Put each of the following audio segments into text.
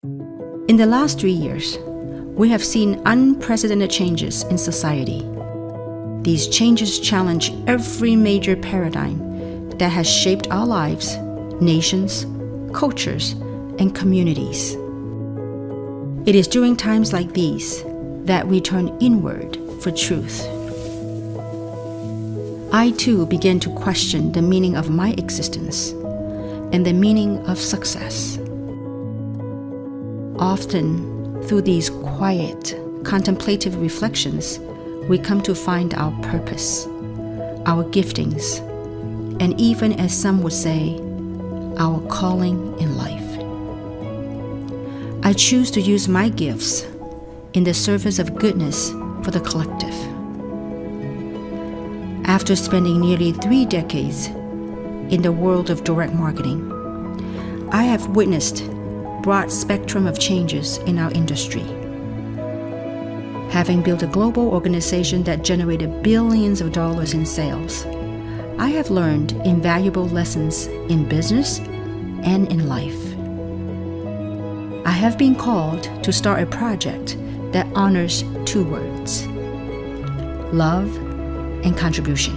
In the last 3 years, we have seen unprecedented changes in society. These changes challenge every major paradigm that has shaped our lives, nations, cultures, and communities. It is during times like these that we turn inward for truth. I too began to question the meaning of my existence and the meaning of success. Often, through these quiet, contemplative reflections, we come to find our purpose, our giftings, and even, as some would say, our calling in life. I choose to use my gifts in the service of goodness for the collective. After spending nearly 3 decades in the world of direct marketing, I have witnessed a broad spectrum of changes in our industry. Having built a global organization that generated billions of dollars in sales, I have learned invaluable lessons in business and in life. I have been called to start a project that honors 2 words: love and contribution.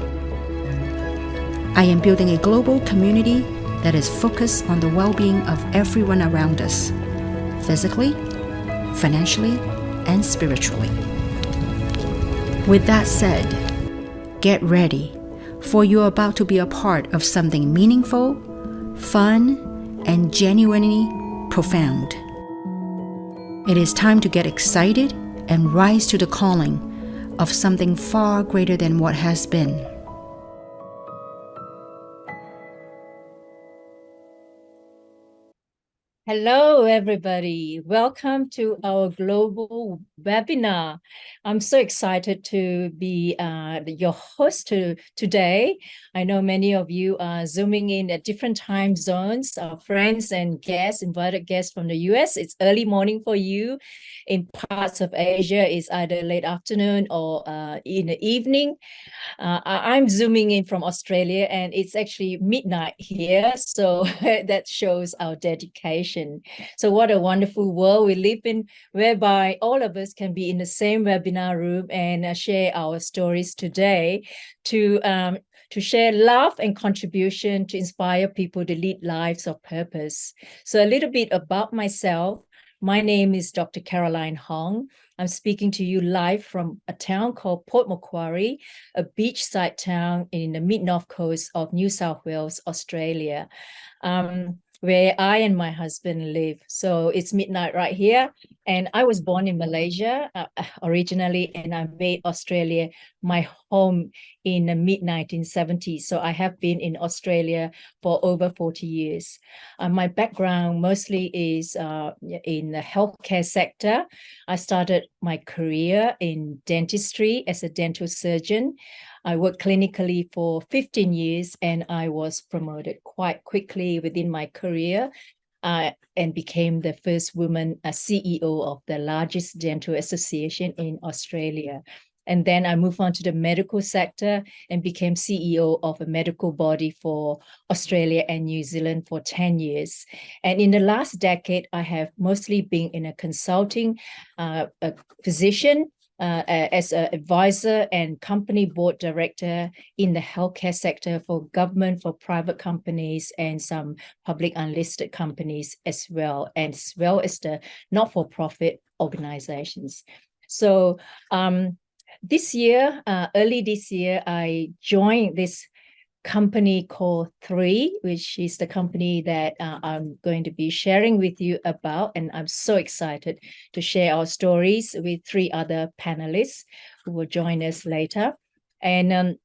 I am building a global community that is focused on the well-being of everyone around us, physically, financially, and spiritually. With that said, get ready, for you're about to be a part of something meaningful, fun, and genuinely profound. It is time to get excited and rise to the calling of something far greater than what has been. Hello, everybody. Welcome to our global webinar. I'm so excited to be your host today. I know many of you are zooming in at different time zones. Our friends and guests, invited guests from the US, it's early morning for you. In parts of Asia, it's either late afternoon or in the evening. I'm zooming in from Australia, and it's actually midnight here, so that shows our dedication. So what a wonderful world we live in, whereby all of us can be in the same webinar room and share our stories today to share love and contribution to inspire people to lead lives of purpose. So a little bit about myself. My name is Dr. Caroline Hong. I'm speaking to you live from a town called Port Macquarie, a beachside town in the mid-north coast of New South Wales, Australia, where I and my husband live. So it's midnight right here. And I was born in Malaysia originally, and I made Australia my home in the mid-1970s. So I have been in Australia for over 40 years. My background mostly is in the healthcare sector. I started my career in dentistry as a dental surgeon. I worked clinically for 15 years, and I was promoted quite quickly within my career and became the first woman CEO of the largest dental association in Australia. And then I moved on to the medical sector and became CEO of a medical body for Australia and New Zealand for 10 years. And in the last decade, I have mostly been in a consulting position as an advisor and company board director in the healthcare sector for government, for private companies, and some public unlisted companies as well as the not-for-profit organizations. So this year, early this year, I joined this company called 3, which is the company that I'm going to be sharing with you about. And I'm so excited to share our stories with 3 other panelists who will join us later. And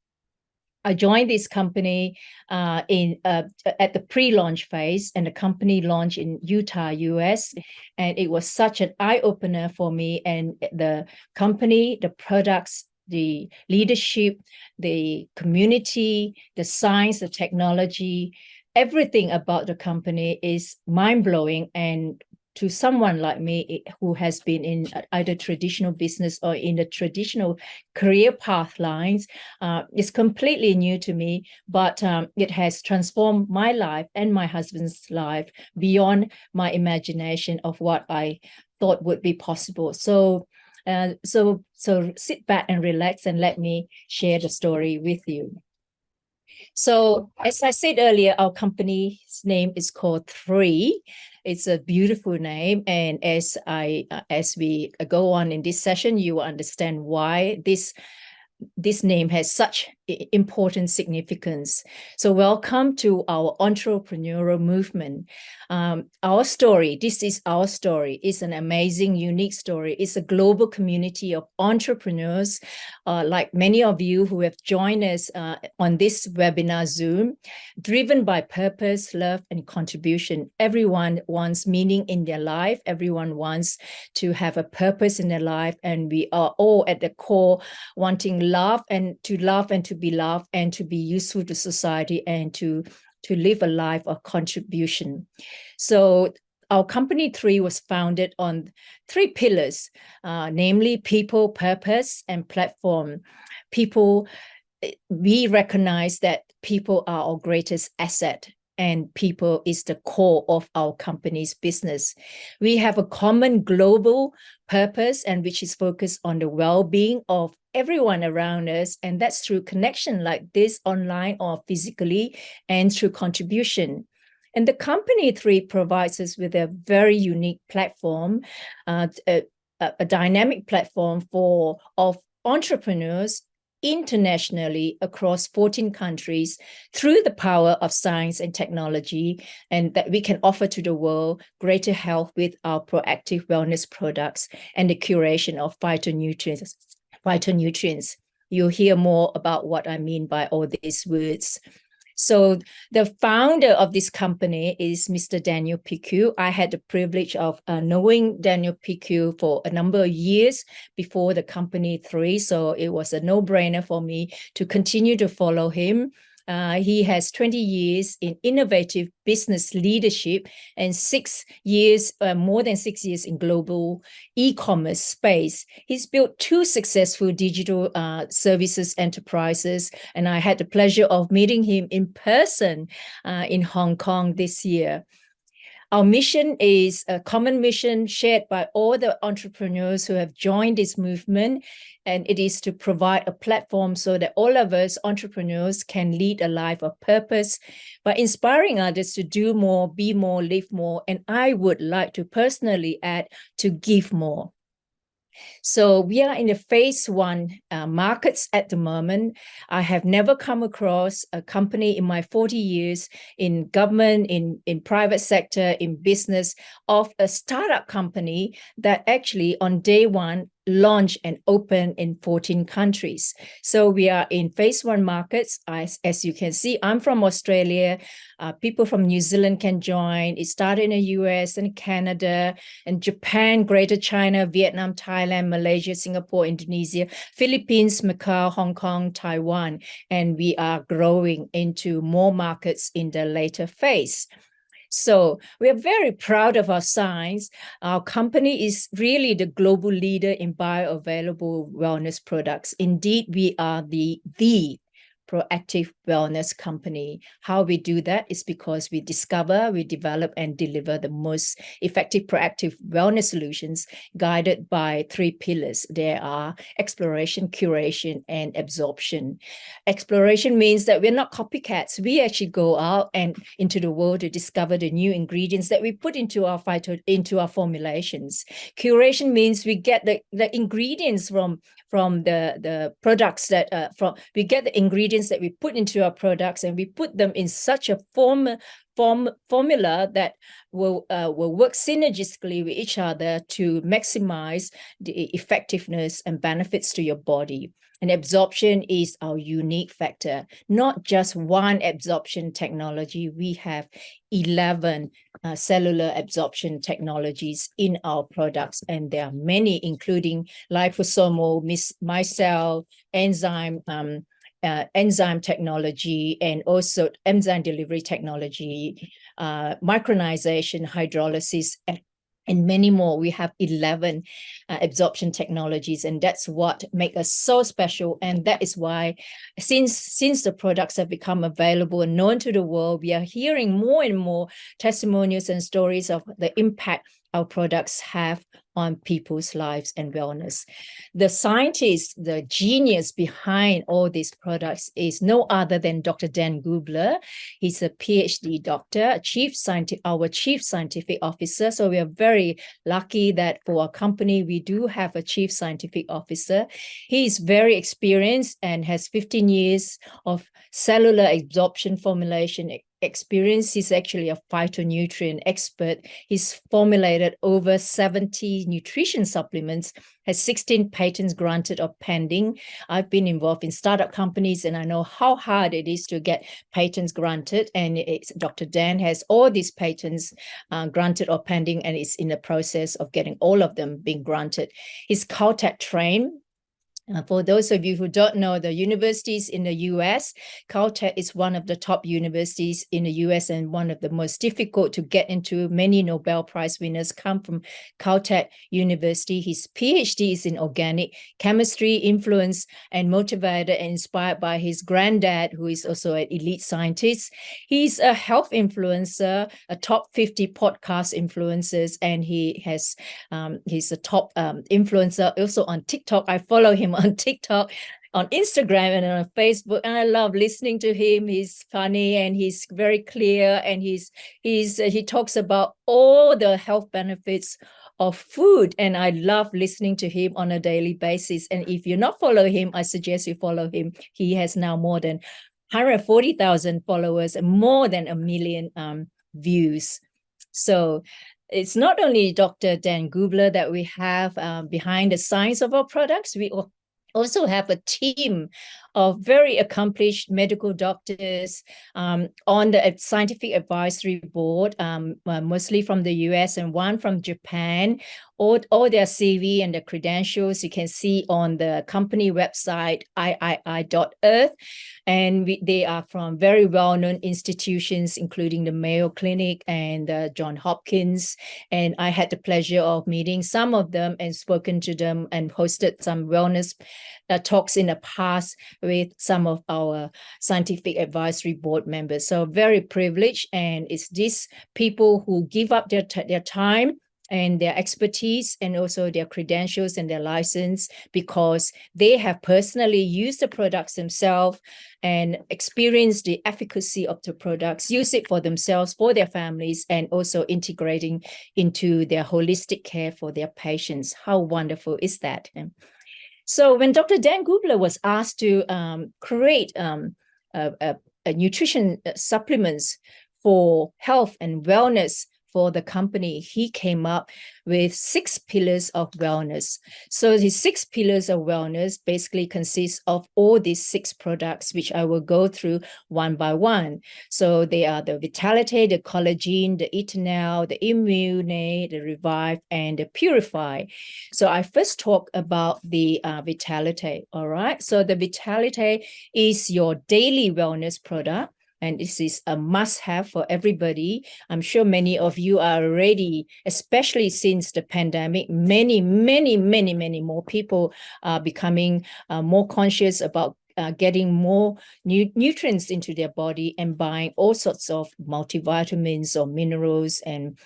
I joined this company at the pre-launch phase, and the company launched in Utah, US. And it was such an eye-opener for me. And the company, the products, the leadership, the community, the science, the technology, everything about the company is mind-blowing and to someone like me who has been in either traditional business or in the traditional career path lines. It's completely new to me, but it has transformed my life and my husband's life beyond my imagination of what I thought would be possible. So sit back and relax and let me share the story with you. So as I said earlier, our company's name is called Three. It's a beautiful name, and as we go on in this session, you will understand why this name has such important significance. So welcome to our entrepreneurial movement. Our story, this is our story. It's an amazing, unique story. It's a global community of entrepreneurs, like many of you who have joined us on this webinar Zoom, driven by purpose, love, and contribution. Everyone wants meaning in their life. Everyone wants to have a purpose in their life. And we are all at the core wanting love and to be loved and to be useful to society and to live a life of contribution. So our company Three was founded on 3 pillars, namely people, purpose, and platform. People, we recognize that people are our greatest asset, and people is the core of our company's business. We have a common global purpose, and which is focused on the well-being of everyone around us, and that's through connection like this, online or physically, and through contribution. And the company Three provides us with a very unique platform, a dynamic platform of entrepreneurs internationally across 14 countries through the power of science and technology, and that we can offer to the world greater health with our proactive wellness products and the curation of phytonutrients. You'll hear more about what I mean by all these words. So the founder of this company is Mr. Daniel Picu. I had the privilege of knowing Daniel Picu for a number of years before the company Three, so it was a no-brainer for me to continue to follow him. He has 20 years in innovative business leadership and more than 6 years in global e-commerce space. He's built 2 successful digital services enterprises, and I had the pleasure of meeting him in person in Hong Kong this year. Our mission is a common mission shared by all the entrepreneurs who have joined this movement, and it is to provide a platform so that all of us entrepreneurs can lead a life of purpose by inspiring others to do more, be more, live more, and I would like to personally add to give more. So we are in the phase 1 markets at the moment. I have never come across a company in my 40 years in government, in private sector, in business, of a startup company that actually on day 1 launch and open in 14 countries. So we are in phase 1 markets. As you can see, I'm from Australia. People from New Zealand can join. It started in the US and Canada and Japan, Greater China, Vietnam, Thailand, Malaysia, Singapore, Indonesia, Philippines, Macau, Hong Kong, Taiwan. And we are growing into more markets in the later phase. So we are very proud of our science. Our company is really the global leader in bioavailable wellness products. Indeed, we are the proactive wellness company. How we do that is because we discover, we develop, and deliver the most effective proactive wellness solutions guided by 3 pillars. There are exploration, curation, and absorption. Exploration means that we're not copycats. We actually go out and into the world to discover the new ingredients that we put into our formulations. Curation means we get the ingredients from the products that we get the ingredients that we put into our products, and we put them in such a formula that will work synergistically with each other to maximize the effectiveness and benefits to your body. And absorption is our unique factor, not just one absorption technology. We have 11 cellular absorption technologies in our products, and there are many, including liposomal, micelle, enzyme technology, and also enzyme delivery technology, micronization, hydrolysis, and many more. We have 11 absorption technologies, and that's what makes us so special. And that is why, since the products have become available and known to the world, we are hearing more and more testimonials and stories of the impact our products have on people's lives and wellness. The scientist, the genius behind all these products is no other than Dr. Dan Gubler. He's a PhD doctor, our chief scientific officer. So we are very lucky that for our company, we do have a chief scientific officer. He is very experienced and has 15 years of cellular absorption formulation experience. He's actually a phytonutrient expert. He's formulated over 70 nutrition supplements, has 16 patents granted or pending. I've been involved in startup companies, and I know how hard it is to get patents granted. And Dr. Dan has all these patents granted or pending, and is in the process of getting all of them being granted. He's Caltech trained. For those of you who don't know, the universities in the US, Caltech is one of the top universities in the US and one of the most difficult to get into. Many Nobel Prize winners come from Caltech University. His PhD is in organic chemistry, influenced and motivated and inspired by his granddad, who is also an elite scientist. He's a health influencer, a top 50 podcast influencers, and he's a top influencer also on TikTok. I follow him on TikTok, on Instagram, and on Facebook, and I love listening to him. He's funny and he's very clear, and he talks about all the health benefits of food, and I love listening to him on a daily basis. And if you're not following him, I suggest you follow him. He has now more than 140,000 followers and more than 1 million views. So it's not only Dr. Dan Gubler that we have behind the science of our products. We also have a team of very accomplished medical doctors on the scientific advisory board, mostly from the US and one from Japan. All their CV and the credentials you can see on the company website, iii.earth. And they are from very well-known institutions, including the Mayo Clinic and Johns Hopkins. And I had the pleasure of meeting some of them and spoken to them and hosted some wellness talks in the past with some of our scientific advisory board members. So very privileged. And it's these people who give up their time and their expertise and also their credentials and their license, because they have personally used the products themselves and experienced the efficacy of the products, use it for themselves, for their families, and also integrating into their holistic care for their patients. How wonderful is that? So when Dr. Dan Gubler was asked to create a nutrition supplements for health and wellness for the company, he came up with 6 pillars of wellness. So his 6 pillars of wellness basically consists of all these 6 products, which I will go through one by one. So they are the Vitality, the Collagen, the Eternal, the Immune, the Revive, and the Purify. So I first talk about the Vitality, all right? So the Vitality is your daily wellness product. And this is a must-have for everybody. I'm sure many of you are already, especially since the pandemic, many more people are becoming more conscious about getting more nutrients into their body and buying all sorts of multivitamins or minerals and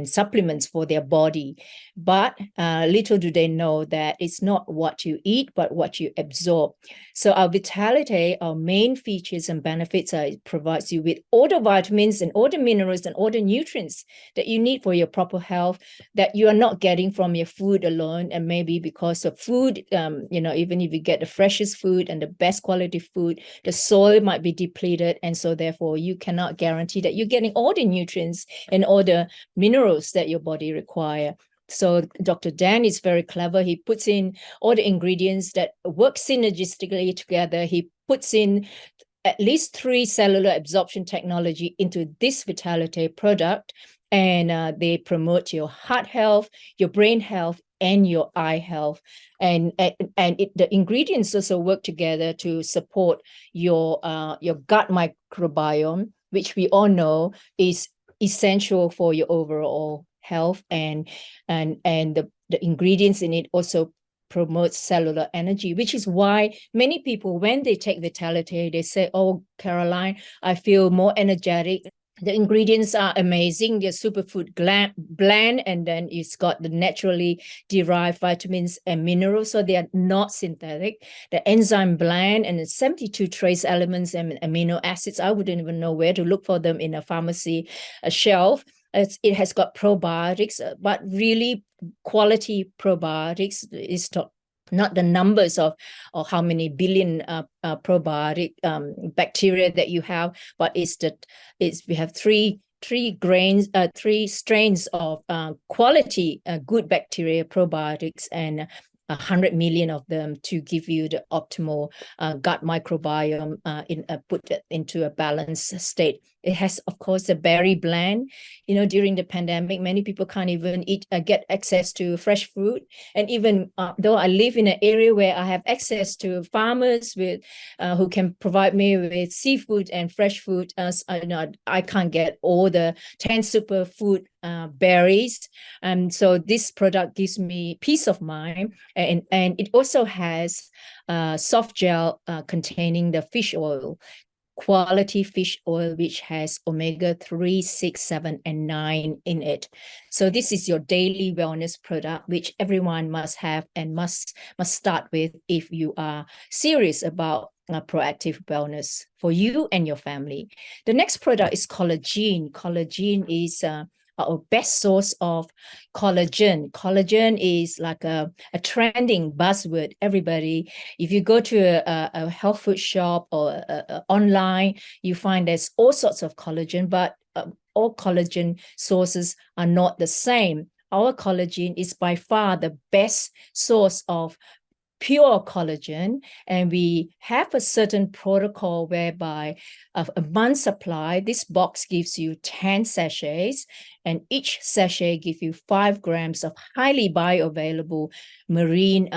supplements for their body. But little do they know that it's not what you eat, but what you absorb. So our Vitality, our main features and benefits are it provides you with all the vitamins and all the minerals and all the nutrients that you need for your proper health that you are not getting from your food alone. And maybe because of food, even if you get the freshest food and the best quality food, the soil might be depleted. And so therefore you cannot guarantee that you're getting all the nutrients and all the minerals that your body require. So Dr. Dan is very clever. He puts in all the ingredients that work synergistically together. He puts in at least 3 cellular absorption technology into this Vitality product, and they promote your heart health, your brain health, and your eye health. And the ingredients also work together to support your gut microbiome, which we all know is essential for your overall health, and the ingredients in it also promotes cellular energy, which is why many people, when they take Vitality, they say, oh, Caroline, I feel more energetic. The ingredients are amazing. They're superfood blend, and then it's got the naturally derived vitamins and minerals, so they are not synthetic. The enzyme blend and the 72 trace elements and amino acids. I wouldn't even know where to look for them in a pharmacy shelf. It has got probiotics, but really quality probiotics. Is not the numbers of or how many billion probiotic bacteria that you have, but we have three strains of quality good bacteria probiotics, and 100 million of them to give you the optimal gut microbiome put it into a balanced state. It has, of course, a berry blend. During the pandemic, many people can't even get access to fresh fruit. And even though I live in an area where I have access to farmers who can provide me with seafood and fresh food, I can't get all the 10 superfood berries. So this product gives me peace of mind. And it also has soft gel containing the fish oil, quality fish oil, which has omega-3, 6, 7, and 9 in it. So this is your daily wellness product, which everyone must have and must start with if you are serious about proactive wellness for you and your family. The next product is collagen. Collagen is our best source of collagen. Collagen is like a trending buzzword. Everybody, if you go to a health food shop or online, you find there's all sorts of collagen, but all collagen sources are not the same. Our collagen is by far the best source of pure collagen, and we have a certain protocol whereby of a month supply, this box gives you 10 sachets, and each sachet gives you 5 grams of highly bioavailable marine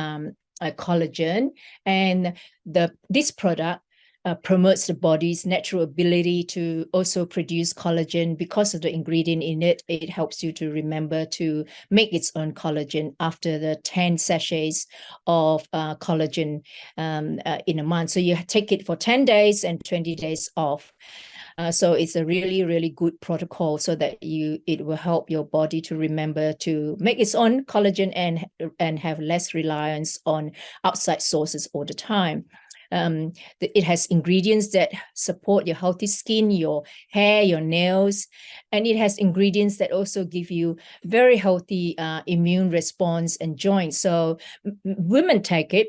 collagen. And this product promotes the body's natural ability to also produce collagen. Because of the ingredient in it, it helps you to remember to make its own collagen after the 10 sachets of collagen in a month. So you take it for 10 days and 20 days off. So it's a really, really good protocol so that it will help your body to remember to make its own collagen and have less reliance on outside sources all the time. It has ingredients that support your healthy skin, your hair, your nails, and it has ingredients that also give you very healthy immune response and joints. So women take it.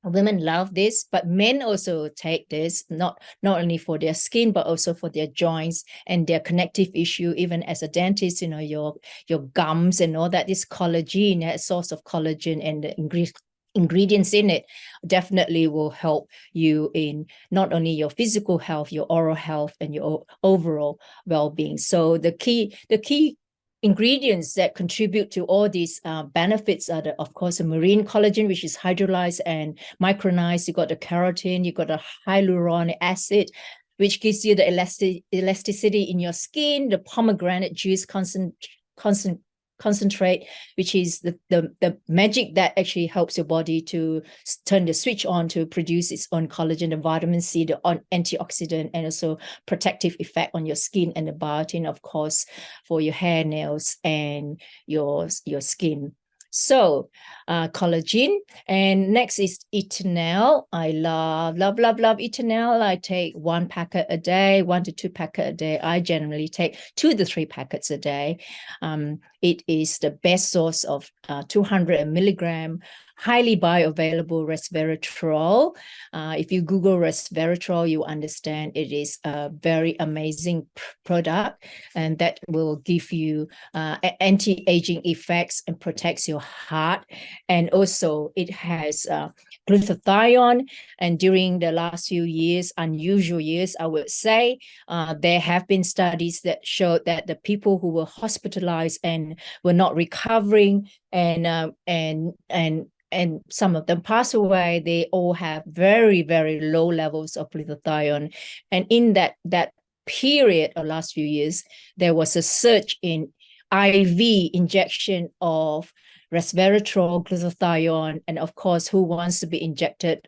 Women love this, but men also take this, not only for their skin, but also for their joints and their connective issue. Even as a dentist, your gums and all that, this collagen, a source of collagen and the ingredients in it definitely will help you in not only your physical health, your oral health, and your overall well-being. So the key ingredients that contribute to all these benefits are, of course, the marine collagen, which is hydrolyzed and micronized. You got the keratin, you got the hyaluronic acid, which gives you the elasticity in your skin, the pomegranate juice concentrate, which is the magic that actually helps your body to turn the switch on to produce its own collagen, the vitamin C, the antioxidant, and also protective effect on your skin, and the biotin, of course, for your hair, nails, and your skin. So collagen. And next is Etanel. I love Etanel. I take 1 packet a day, 1 to 2 packets a day. I generally take 2 to 3 packets a day. It is the best source of 200 milligram highly bioavailable resveratrol. If you Google resveratrol, you understand it is a very amazing product, and that will give you anti-aging effects and protects your heart. And also it has glutathione. And during the last few years, unusual years, I would say, there have been studies that showed that the people who were hospitalized and were not recovering, and some of them pass away, they all have very, very low levels of glutathione. And in that period of last few years, there was a surge in IV injection of resveratrol, glutathione, and of course, who wants to be injected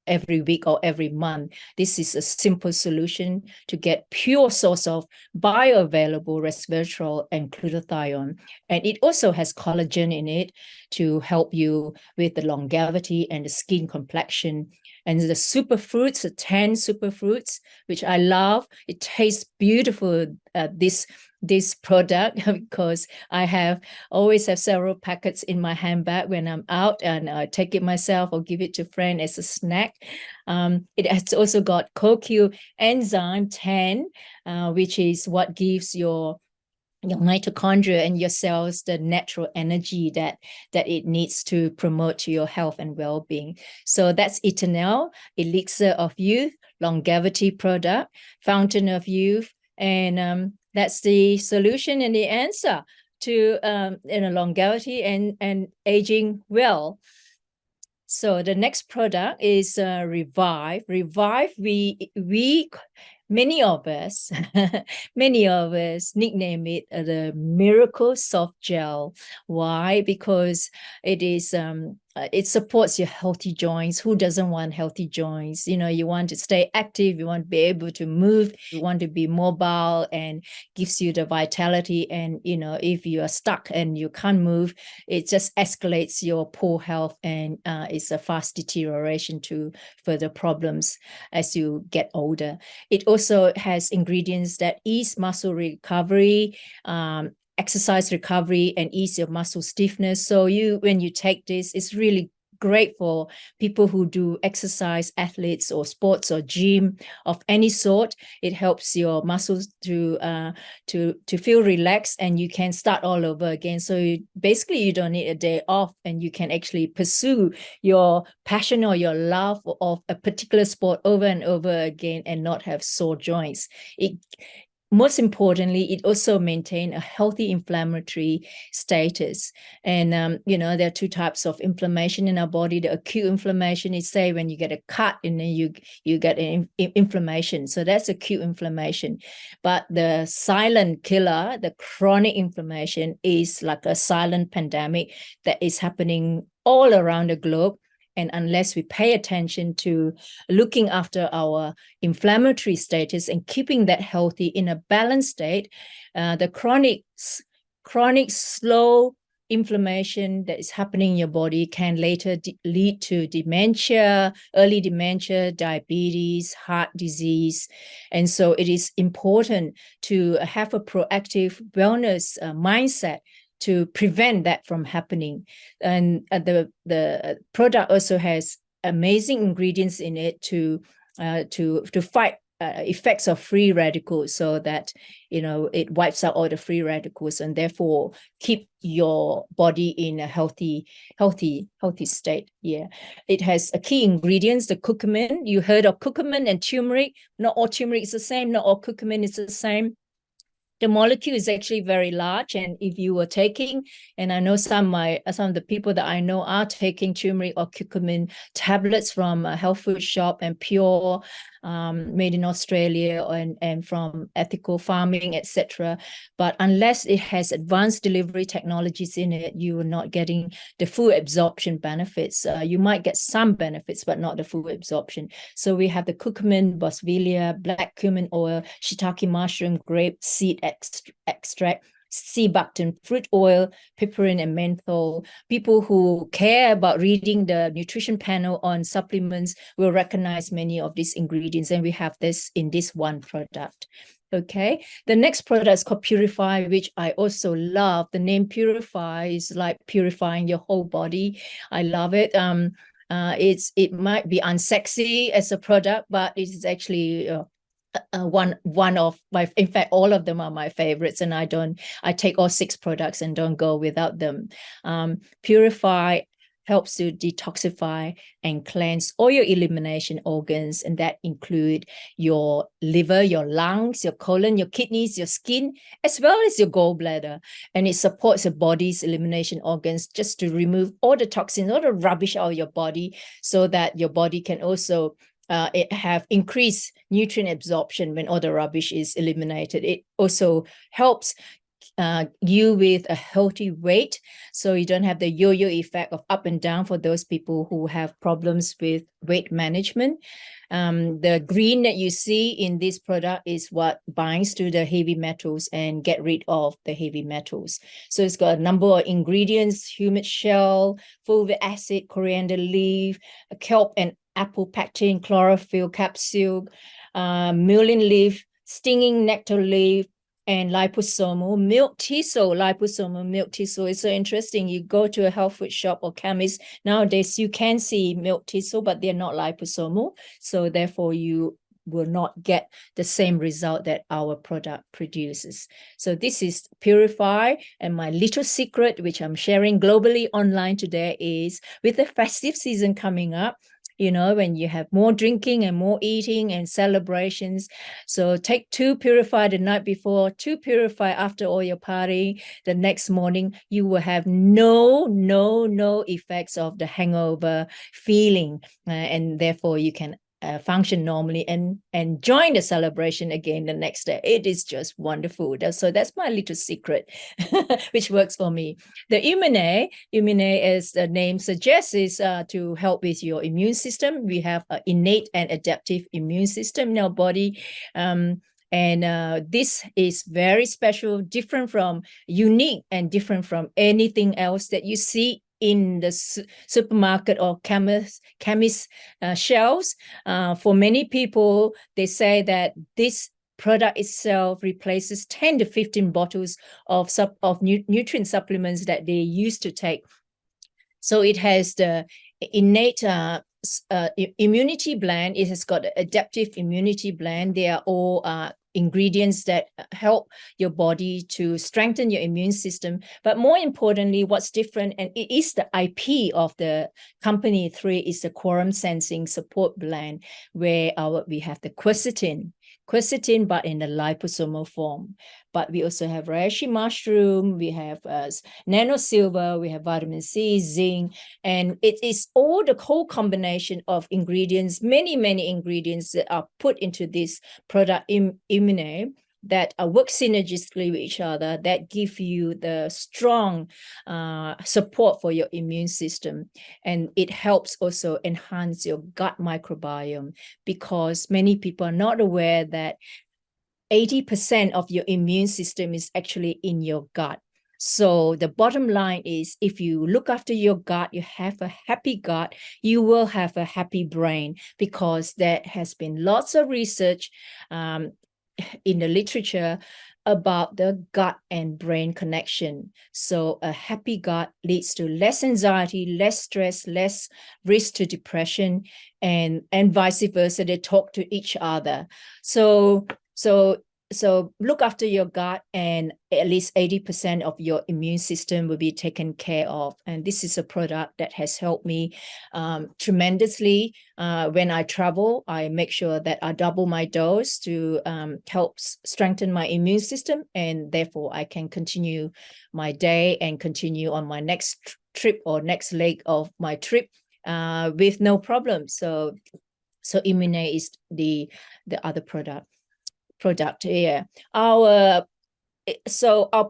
every week or every month? This is a simple solution to get pure source of bioavailable resveratrol and glutathione. And it also has collagen in it to help you with the longevity and the skin complexion. And the superfruits, the 10 superfruits, which I love. It tastes beautiful, this product, because I always have several packets in my handbag when I'm out, and I take it myself or give it to a friend as a snack. It has also got CoQ enzyme 10, which is what gives your mitochondria and your cells the natural energy that it needs to promote your health and well-being. So that's Eternal, Elixir of Youth, longevity product, fountain of youth, and that's the solution and the answer to longevity and aging well. So the next product is Revive. Revive, we many of us nickname it the miracle soft gel. Why? Because it is it supports your healthy joints. Who doesn't want healthy joints? You know, you want to stay active, you want to be able to move, you want to be mobile, and gives you the vitality. And you know, if you are stuck and you can't move, it just escalates your poor health, and it's a fast deterioration to further problems as you get older. It also has ingredients that ease muscle recovery, exercise recovery, and ease your muscle stiffness. So when you take this, it's really great for people who do exercise, athletes or sports or gym of any sort. It helps your muscles to feel relaxed, and you can start all over again. So basically you don't need a day off, and you can actually pursue your passion or your love of a particular sport over and over again and not have sore joints. Most importantly, it also maintains a healthy inflammatory status. And, you know, there are two types of inflammation in our body. The acute inflammation is, say, when you get a cut and then you get an inflammation. So that's acute inflammation. But the silent killer, the chronic inflammation, is like a silent pandemic that is happening all around the globe. And unless we pay attention to looking after our inflammatory status and keeping that healthy in a balanced state, the chronic slow inflammation that is happening in your body can later lead to dementia, early dementia, diabetes, heart disease. And so it is important to have a proactive wellness mindset to prevent that from happening. And the product also has amazing ingredients in it to fight effects of free radicals, so that, you know, it wipes out all the free radicals and therefore keep your body in a healthy state. Yeah, it has a key ingredients, the curcumin. You heard of curcumin and turmeric. Not all turmeric is the same, not all curcumin is the same. The molecule is actually very large, and if you were taking, and I know some of the people that I know are taking turmeric or curcumin tablets from a health food shop and pure, made in Australia and from ethical farming, etc. But unless it has advanced delivery technologies in it, you are not getting the full absorption benefits. You might get some benefits, but not the full absorption. So we have the curcumin, boswellia, black cumin oil, shiitake mushroom, grape seed extract, sea buckthorn fruit oil, piperine, and menthol. People who care about reading the nutrition panel on supplements will recognize many of these ingredients, and we have this in this one product. Okay, the next product is called Purify, which I also love. The name Purify is like purifying your whole body. I love it. It might be unsexy as a product, but it is actually one of my, in fact, all of them are my favorites, and I take all 6 products and don't go without them. Purify helps to detoxify and cleanse all your elimination organs, and that include your liver, your lungs, your colon, your kidneys, your skin, as well as your gallbladder. And it supports your body's elimination organs just to remove all the toxins, all the rubbish out of your body, so that your body can also it have increased nutrient absorption when all the rubbish is eliminated. It also helps you with a healthy weight, so you don't have the yo-yo effect of up and down for those people who have problems with weight management. The green that you see in this product is what binds to the heavy metals and get rid of the heavy metals. So it's got a number of ingredients: humic shell, fulvic acid, coriander leaf, kelp and apple pectin, chlorophyll capsule, mullein leaf, stinging nectar leaf, and liposomal milk thistle. Liposomal milk thistle is so interesting. You go to a health food shop or chemist nowadays, you can see milk thistle, but they're not liposomal. So therefore, you will not get the same result that our product produces. So this is Purify, and my little secret, which I'm sharing globally online today, is with the festive season coming up, you know, when you have more drinking and more eating and celebrations. So take 2 Purify the night before, 2 Purify after all your party. The next morning, you will have no effects of the hangover feeling. And therefore, you can function normally and join the celebration again the next day. It is just wonderful. So that's my little secret, which works for me. The Imune, as the name suggests, is to help with your immune system. We have an innate and adaptive immune system in our body. And this is very special, unique and different from anything else that you see in the supermarket or chemist shelves. For many people, they say that this product itself replaces 10 to 15 bottles of nutrient supplements that they used to take. So it has the innate immunity blend. It has got adaptive immunity blend. They are all ingredients that help your body to strengthen your immune system. But more importantly, what's different, and it is the IP of the company 3, is the quorum sensing support blend, where we have the quercetin, but in the liposomal form. But we also have reishi mushroom, we have nano silver, we have vitamin C, zinc, and it is all the whole combination of ingredients, many ingredients that are put into this product Imune, that work synergistically with each other, that give you the strong support for your immune system. And it helps also enhance your gut microbiome, because many people are not aware that 80% of your immune system is actually in your gut. So the bottom line is, if you look after your gut, you have a happy gut, you will have a happy brain, because there has been lots of research in the literature about the gut and brain connection. So a happy gut leads to less anxiety, less stress, less risk to depression, and vice versa. They talk to each other. So look after your gut, and at least 80% of your immune system will be taken care of. And this is a product that has helped me tremendously. When I travel, I make sure that I double my dose to help strengthen my immune system, and therefore I can continue my day and continue on my next trip or next leg of my trip with no problem. So Immune is the other product here. Our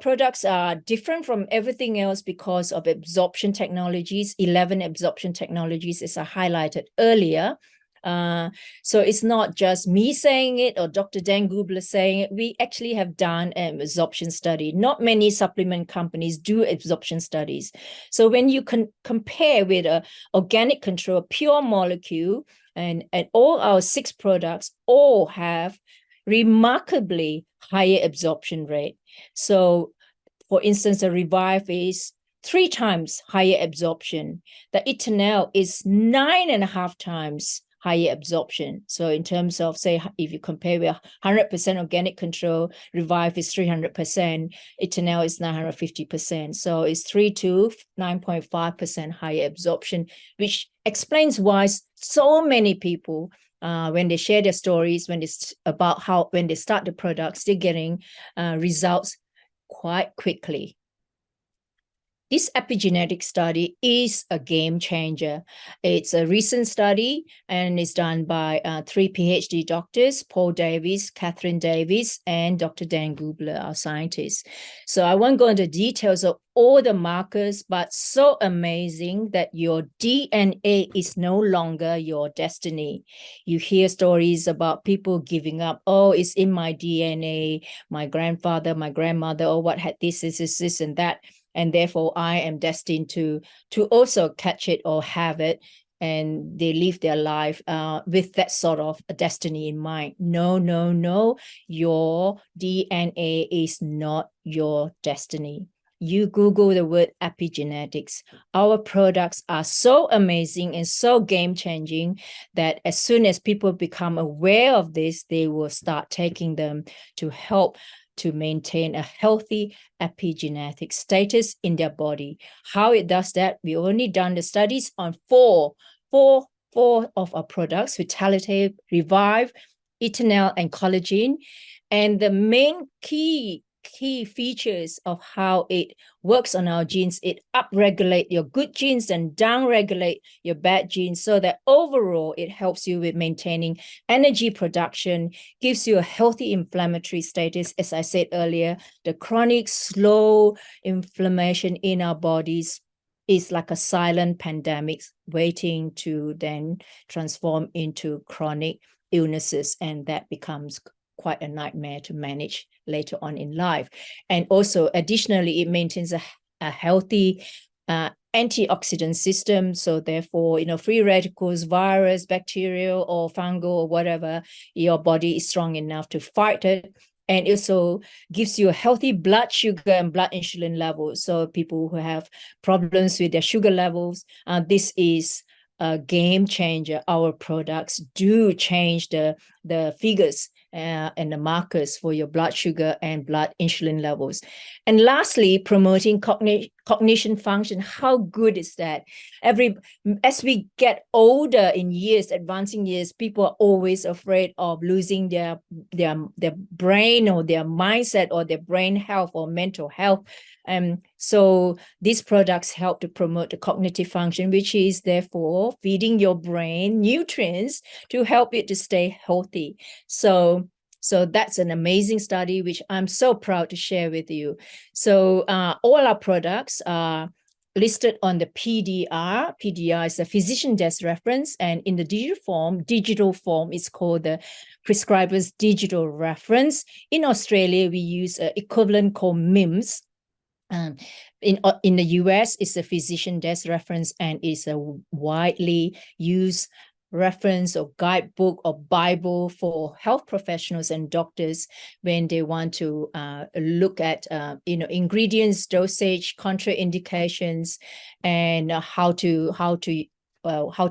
products are different from everything else because of absorption technologies. 11 absorption technologies, as I highlighted earlier. So it's not just me saying it or Dr. Dan Gubler saying it. We actually have done an absorption study. Not many supplement companies do absorption studies. So when you can compare with an organic control, pure molecule, and all our 6 products all have remarkably higher absorption rate. So, for instance, the Revive is 3 times higher absorption. The Eternel is 9.5 times higher absorption. So in terms of, say, if you compare with 100% organic control, Revive is 300%, Eternel is 950%. So it's 3 to 9.5% higher absorption, which explains why so many people, when they share their stories, when they start the products, they're getting results quite quickly. This epigenetic study is a game changer. It's a recent study and it's done by 3 PhD doctors, Paul Davies, Catherine Davies, and Dr. Dan Gubler, our scientists. So I won't go into details of all the markers, but so amazing that your DNA is no longer your destiny. You hear stories about people giving up. Oh, it's in my DNA, my grandfather, my grandmother, or what had this, and that. And therefore I am destined to also catch it or have it, and they live their life with that sort of a destiny in mind. No, no, no, your DNA is not your destiny. You Google the word epigenetics. Our products are so amazing and so game-changing that as soon as people become aware of this, they will start taking them to help to maintain a healthy epigenetic status in their body. How it does that, we only done the studies on four of our products: Vitality, Revive, Eternal, and Collagen. And the main key features of how it works on our genes, it upregulate your good genes and downregulate your bad genes, so that overall it helps you with maintaining energy production, gives you a healthy inflammatory status. As I said earlier, the chronic slow inflammation in our bodies is like a silent pandemic waiting to then transform into chronic illnesses, and that becomes quite a nightmare to manage later on in life. And also, additionally, it maintains a healthy antioxidant system. So therefore, free radicals, virus, bacterial, or fungal, or whatever, your body is strong enough to fight it. And also gives you a healthy blood sugar and blood insulin levels. So people who have problems with their sugar levels, this is a game changer. Our products do change the figures and the markers for your blood sugar and blood insulin levels. And lastly, promoting cognition function. How good is that? As we get older in years, advancing years, people are always afraid of losing their brain or their mindset or their brain health or mental health. So these products help to promote the cognitive function, which is therefore feeding your brain nutrients to help it to stay healthy. So that's an amazing study, which I'm so proud to share with you. So all our products are listed on the PDR. PDR is a physician desk reference, and in the digital form, it's called the prescriber's digital reference. In Australia, we use an equivalent called MIMS. In the US, it's a physician desk reference, and it's a widely used reference or guidebook or Bible for health professionals and doctors when they want to look at ingredients, dosage, contraindications, and how to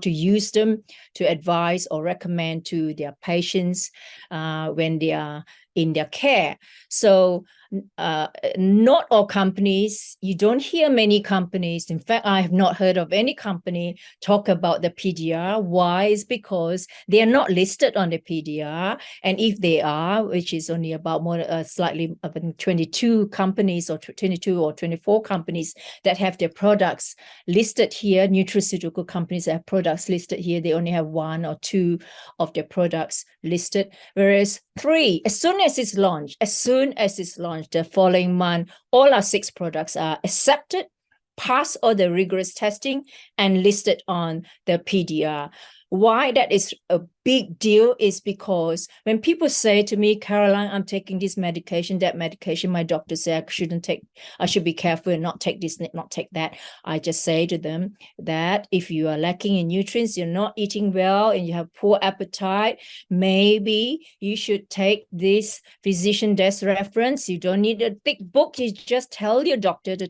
use them to advise or recommend to their patients when they are in their care. So not all companies, you don't hear many companies. In fact, I have not heard of any company talk about the PDR. Why? Is because they are not listed on the PDR. And if they are, which is only about slightly 22 companies or 22 or 24 companies that have their products listed here, nutraceutical companies that have products listed here, they only have 1 or 2 of their products listed, whereas 3, as soon as it's launched, the following month, all our 6 products are accepted, pass all the rigorous testing, and listed on the PDR. Why that is a big deal is because when people say to me, Caroline, I'm taking this medication, that medication, my doctor said I should be careful and not take this, not take that. I just say to them that if you are lacking in nutrients, you're not eating well, and you have poor appetite, maybe you should take this physician desk reference. You don't need a thick book. You just tell your doctor to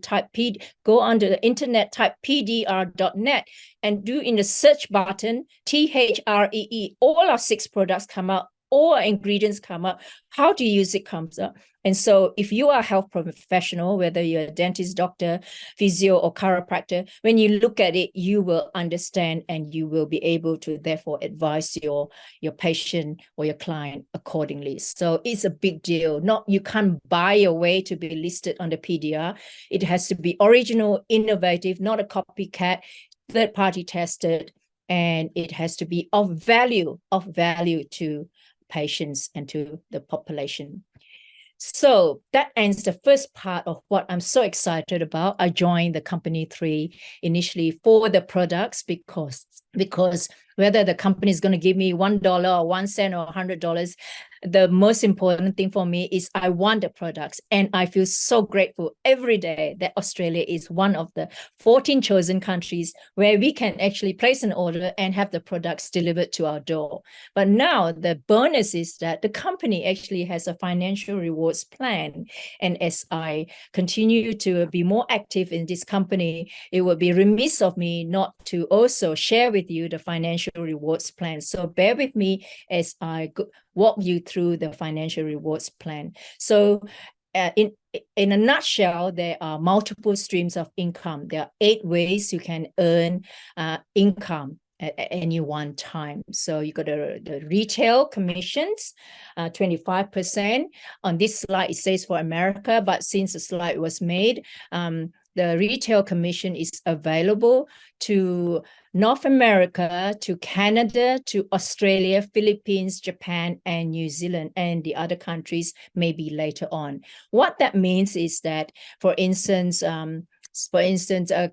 go onto the internet, type pdr.net, and do in the search button, THREE. All our 6 products come out all ingredients come up. How to use it comes up. And so if you are a health professional, whether you're a dentist, doctor, physio, or chiropractor, when you look at it, you will understand and you will be able to therefore advise your patient or your client accordingly. So it's a big deal. You can't buy your way to be listed on the PDR. It has to be original, innovative, not a copycat, third-party tested, and it has to be of value to patients and to the population. So that ends the first part of what I'm so excited about. I joined the company 3 initially for the products because whether the company is going to give me $1 or 1 cent or $100, the most important thing for me is I want the products. And I feel so grateful every day that Australia is one of the 14 chosen countries where we can actually place an order and have the products delivered to our door. But now the bonus is that the company actually has a financial rewards plan. And as I continue to be more active in this company, it would be remiss of me not to also share with you the financial rewards plan. So bear with me as I walk you through the financial rewards plan. So in a nutshell, there are multiple streams of income. There are 8 ways you can earn income at any one time. So you got the retail commissions, 25%. On this slide, it says for America, but since the slide was made, the retail commission is available to North America, to Canada, to Australia, Philippines, Japan, and New Zealand, and the other countries maybe later on. What that means is that, for instance,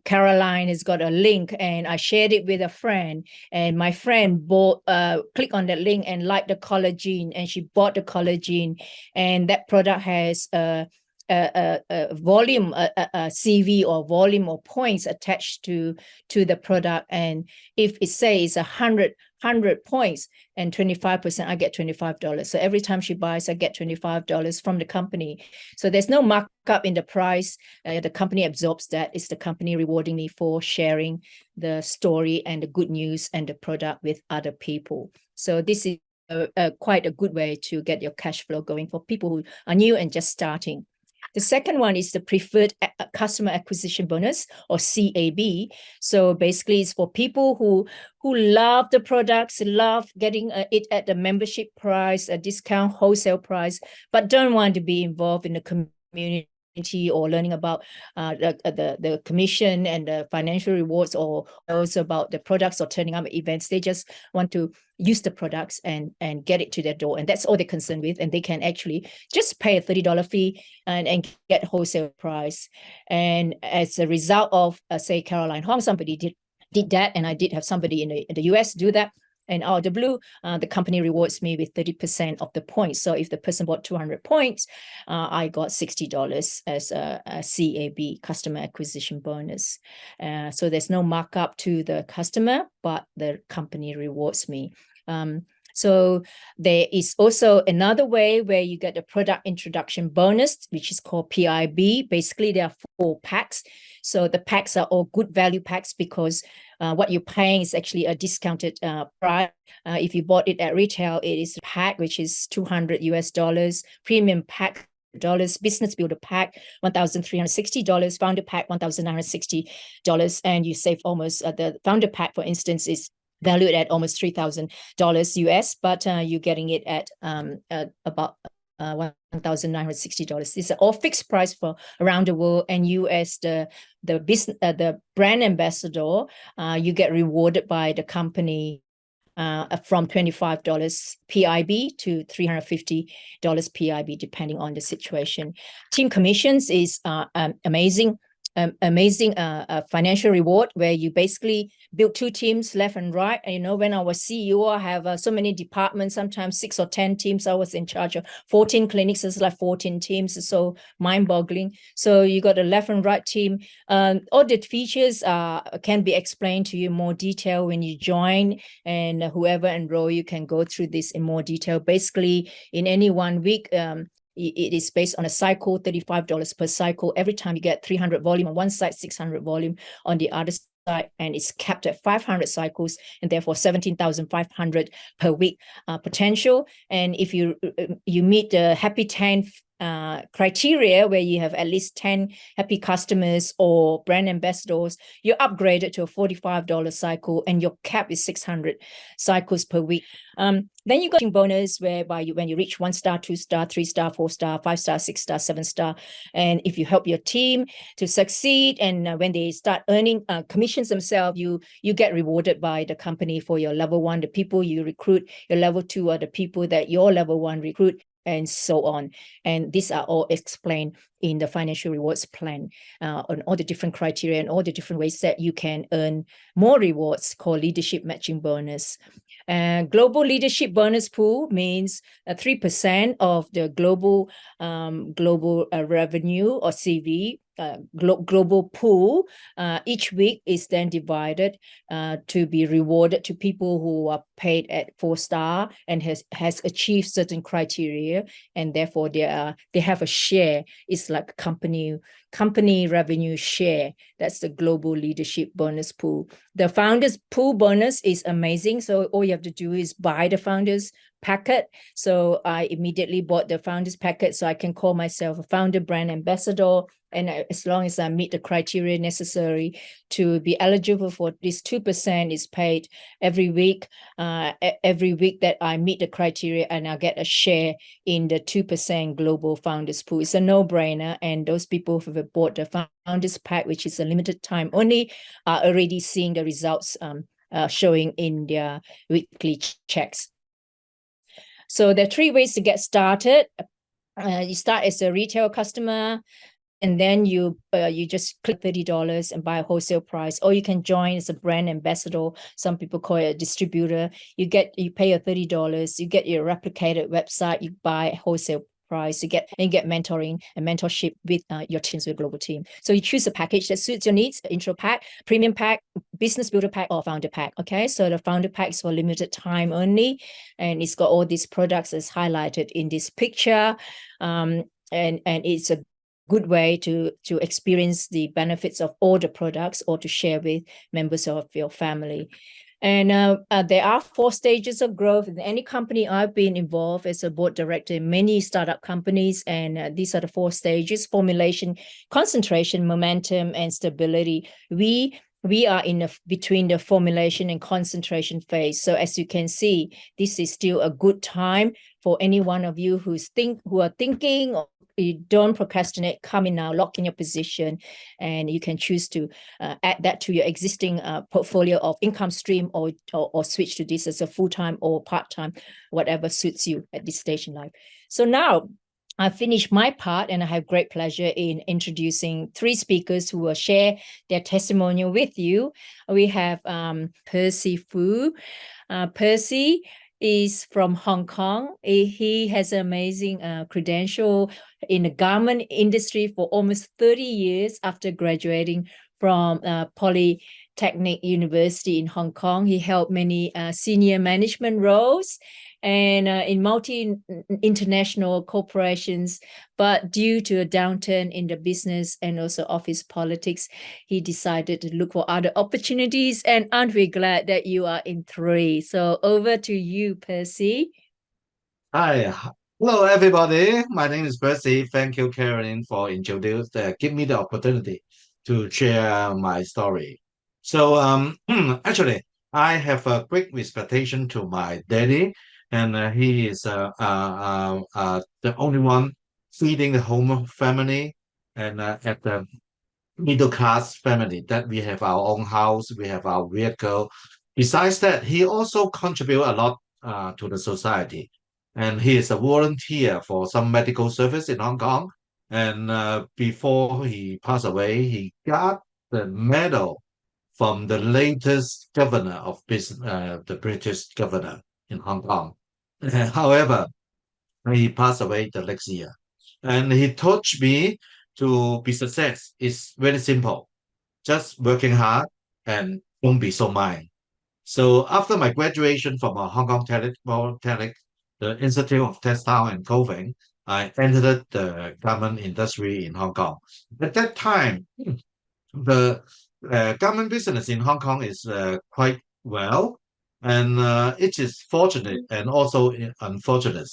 Caroline has got a link and I shared it with a friend, and my friend clicked on that link and liked the collagen, and she bought the collagen, and that product has a volume, a CV or volume or points attached to the product. And if it says 100 points and 25%, I get $25. So every time she buys, I get $25 from the company. So there's no markup in the price. The company absorbs that. It's the company rewarding me for sharing the story and the good news and the product with other people. So this is quite a good way to get your cash flow going for people who are new and just starting. The second one is the preferred customer acquisition bonus, or CAB. So basically it's for people who love the products, love getting it at the membership price, a discount wholesale price, but don't want to be involved in the community or learning about the commission and the financial rewards, or also about the products or turning up at events. They just want to use the products and get it to their door, and that's all they're concerned with, and they can actually just pay a $30 fee and get wholesale price. And as a result of say Caroline Hong, somebody did that, and I did have somebody in the US do that. And out of the blue, the company rewards me with 30% of the points. So if the person bought 200 points, I got $60 as a CAB, customer acquisition bonus. So there's no markup to the customer, but the company rewards me. So there is also another way where you get the product introduction bonus, which is called PIB. Basically, there are 4 packs. So the packs are all good value packs because what you're paying is actually a discounted price. If you bought it at retail, it is a pack, which is $200 US, premium pack dollars, business builder pack $1,360, founder pack $1,960, and you save almost the founder pack, for instance, is valued at almost $3,000 US, but you're getting it at about $1,960. These are all fixed price for around the world, and you as the business the brand ambassador, you get rewarded by the company from $25 PIB to $350 PIB, depending on the situation. Team commissions is amazing financial reward, where you basically build 2 teams left and right. And when I was CEO, I have so many departments, sometimes 6 or 10 teams. I was in charge of 14 clinics. It's like 14 teams. It's so mind-boggling. So you got a left and right team. All the features can be explained to you in more detail when you join, and whoever enroll you can go through this in more detail. Basically, in any 1 week, it is based on a cycle, $35 per cycle. Every time you get 300 volume on one side, 600 volume on the other and it's capped at 500 cycles and therefore 17,500 per week potential. And if you meet the happy 10 criteria, where you have at least 10 happy customers or brand ambassadors, you're upgraded to a $45 cycle, and your cap is 600 cycles per week. Then you got bonus, whereby when you reach 1 star, 2 star, 3 star, 4 star, 5 star, 6 star, 7 star, and if you help your team to succeed, and when they start earning commissions themselves, you get rewarded by the company for your level 1. The people you recruit, your level 2 are the people that your level 1 recruit, and so on. And these are all explained in the financial rewards plan on all the different criteria and all the different ways that you can earn more rewards, called leadership matching bonus. Global leadership bonus pool means 3% of the global revenue, or CV. Global pool each week is then divided to be rewarded to people who are paid at 4 star and has achieved certain criteria, and therefore they have a share. It's like company revenue share. That's the global leadership bonus pool. The founders pool bonus is amazing. So all you have to do is buy the founders packet. So I immediately bought the founders packet, so I can call myself a founder brand ambassador. And as long as I meet the criteria necessary to be eligible for this, 2% is paid every week. Every week that I meet the criteria, and I'll get a share in the 2% global founders pool. It's a no-brainer. And those people who have bought the founders pack, which is a limited time only, are already seeing the results showing in their weekly checks. So there are 3 ways to get started. You start as a retail customer, and then you just click $30 and buy a wholesale price, or you can join as a brand ambassador. Some people call it a distributor. You pay your $30, you get your replicated website, you buy a wholesale price, you get mentoring and mentorship with your teams, with global team. So you choose a package that suits your needs: intro pack, premium pack, business builder pack, or founder pack. Okay, so the founder pack is for limited time only, and it's got all these products as highlighted in this picture, and it's a good way to experience the benefits of all the products, or to share with members of your family. And there are 4 stages of growth in any company. I've been involved as a board director in many startup companies, and these are the 4 stages: formulation, concentration, momentum, and stability. We are in between the formulation and concentration phase. So as you can see, this is still a good time for any one of you who are thinking, or you don't procrastinate. Come in now, lock in your position, and you can choose to add that to your existing portfolio of income stream, or switch to this as a full-time or part-time, whatever suits you at this stage in life. So now I finished my part, and I have great pleasure in introducing 3 speakers who will share their testimonial with you. We have Percy Foo. Percy is from Hong Kong. He has an amazing credential in the garment industry for almost 30 years after graduating from Polytechnic University in Hong Kong. He held many senior management roles and in multi-international corporations, but due to a downturn in the business and also office politics, he decided to look for other opportunities. And aren't we glad that you are in 3? So over to you, Percy. Hi, hello everybody. My name is Percy. Thank you, Caroline, for give me the opportunity to share my story. So, actually, I have a quick expectation to my daddy, and he is the only one feeding the home family, and at the middle class family, that we have our own house, we have our vehicle. Besides that, he also contribute a lot to the society, and he is a volunteer for some medical service in Hong Kong. And before he passed away, he got the medal from the latest governor of the British governor in Hong Kong. However, he passed away the next year. And he taught me to be success is very simple. Just working hard and don't be so mind. So after my graduation from a Hong Kong Polytechnic, the Institute of Textile and Clothing, I entered the garment industry in Hong Kong. At that time, the garment business in Hong Kong is quite well, and it is fortunate and also unfortunate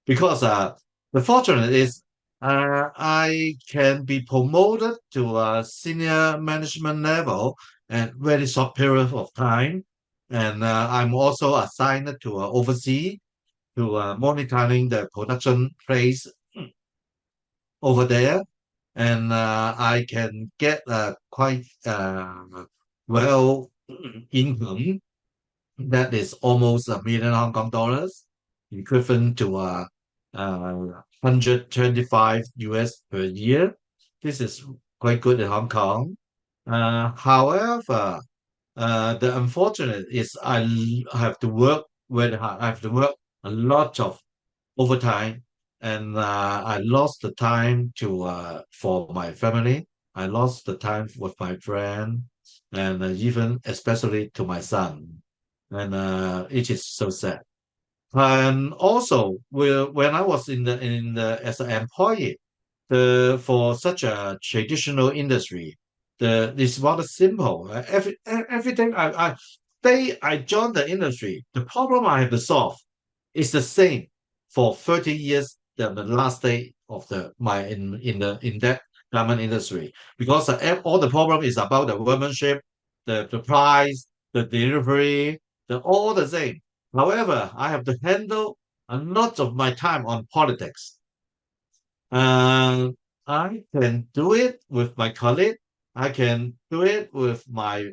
because the fortunate is I can be promoted to a senior management level at very short period of time, and I'm also assigned to oversee to monitoring the production place over there, and I can get quite well income that is almost a million Hong Kong dollars, equivalent to 125 US per year. This is quite good in Hong Kong. However, the unfortunate is have to work very hard. I have to work a lot of overtime, and I lost the time to for my family. I lost the time with my friend, and even especially to my son, and it is so sad. And also, when I was in the as an employee, the for such a traditional industry, the it's rather simple. Everything I joined the industry, the problem I have to solve is the same for 30 years than the last day of the my in that garment industry, because all the problem is about the workmanship, the price, the delivery, the all the same. However, I have to handle a lot of my time on politics. Uh, I can do it with my colleague. I can do it with my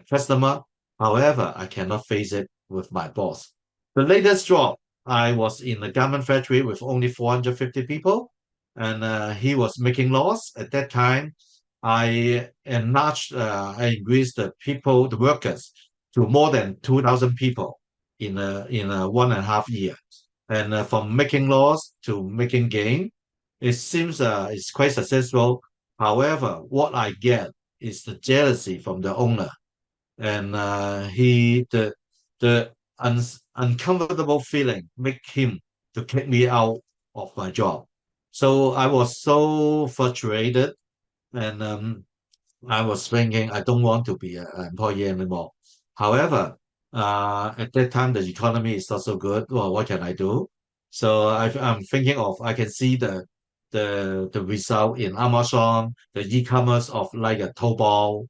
customer. However, I cannot face it with my boss. The latest job, I was in a garment factory with only 450 people, and he was making loss. At that time, I increased the people, the workers, to more than 2,000 people in a 1.5 year. And from making loss to making gain, it seems it's quite successful. However, what I get is the jealousy from the owner, and the uncomfortable feeling make him to kick me out of my job. So I was so frustrated, and I was thinking I don't want to be an employee anymore. However, at that time the economy is not so good. Well, what can I do? So I'm thinking of I can see the result in Amazon, the e-commerce of like a Taobao,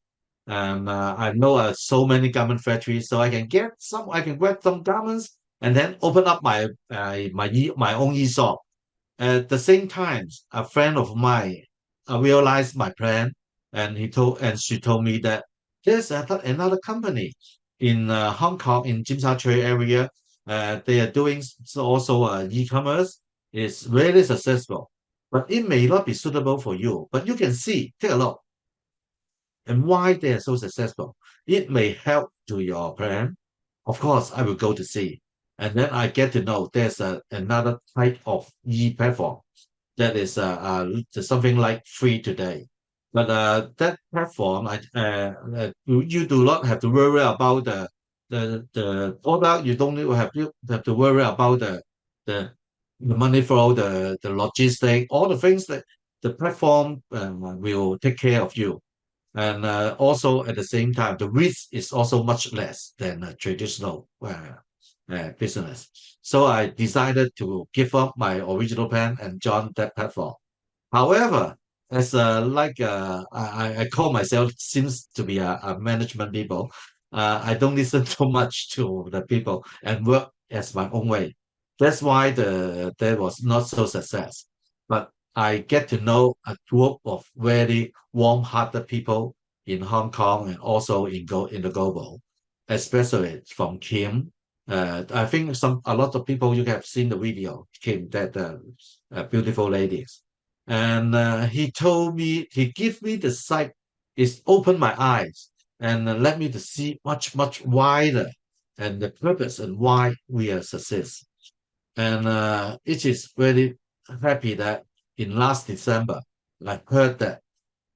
and I know so many garment factories, so I can grab some garments and then open up my own e-shop. At the same time, a friend of mine realized my plan, and she told me that there's another company in Hong Kong in Tsim Sha Tsui area. They are doing also e-commerce. It's really successful, but it may not be suitable for you. But you can see, take a look, and why they are so successful. It may help to your plan. Of course, I will go to see, and then I get to know there's another type of e-platform that is something like free today. But that platform, you do not have to worry about the product. You don't have to worry about the the money flow, the logistic, all the things that the platform will take care of you. And also at the same time, the risk is also much less than a traditional business. So I decided to give up my original plan and join that platform. However, as I call myself seems to be a management people. I don't listen too much to the people and work as my own way. That's why there was not so success. But I get to know a group of very warm-hearted people in Hong Kong and also in the global, especially from Kim. I think a lot of people you have seen the video, Kim, that beautiful ladies, and he gave me the sight, it's opened my eyes and led me to see much wider and the purpose and why we are success. And it is very happy that in last December, I heard that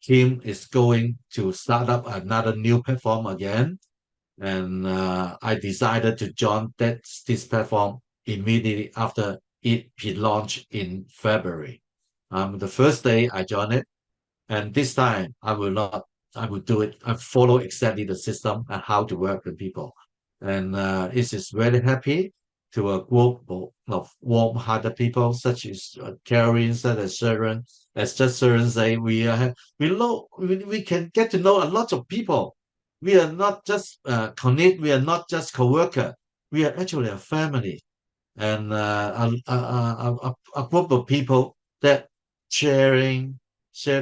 Kim is going to start up another new platform again, and I decided to join this platform immediately after it be launched in February. The first day I joined it, and this time I will not I would do it. I follow exactly the system and how to work with people. And it is very happy to a group of warm-hearted people such as Karen, such as Sharon. As just Sharon say, we can get to know a lot of people. We are not just colleague. We are not just co-worker. We are actually a family and a group of people that share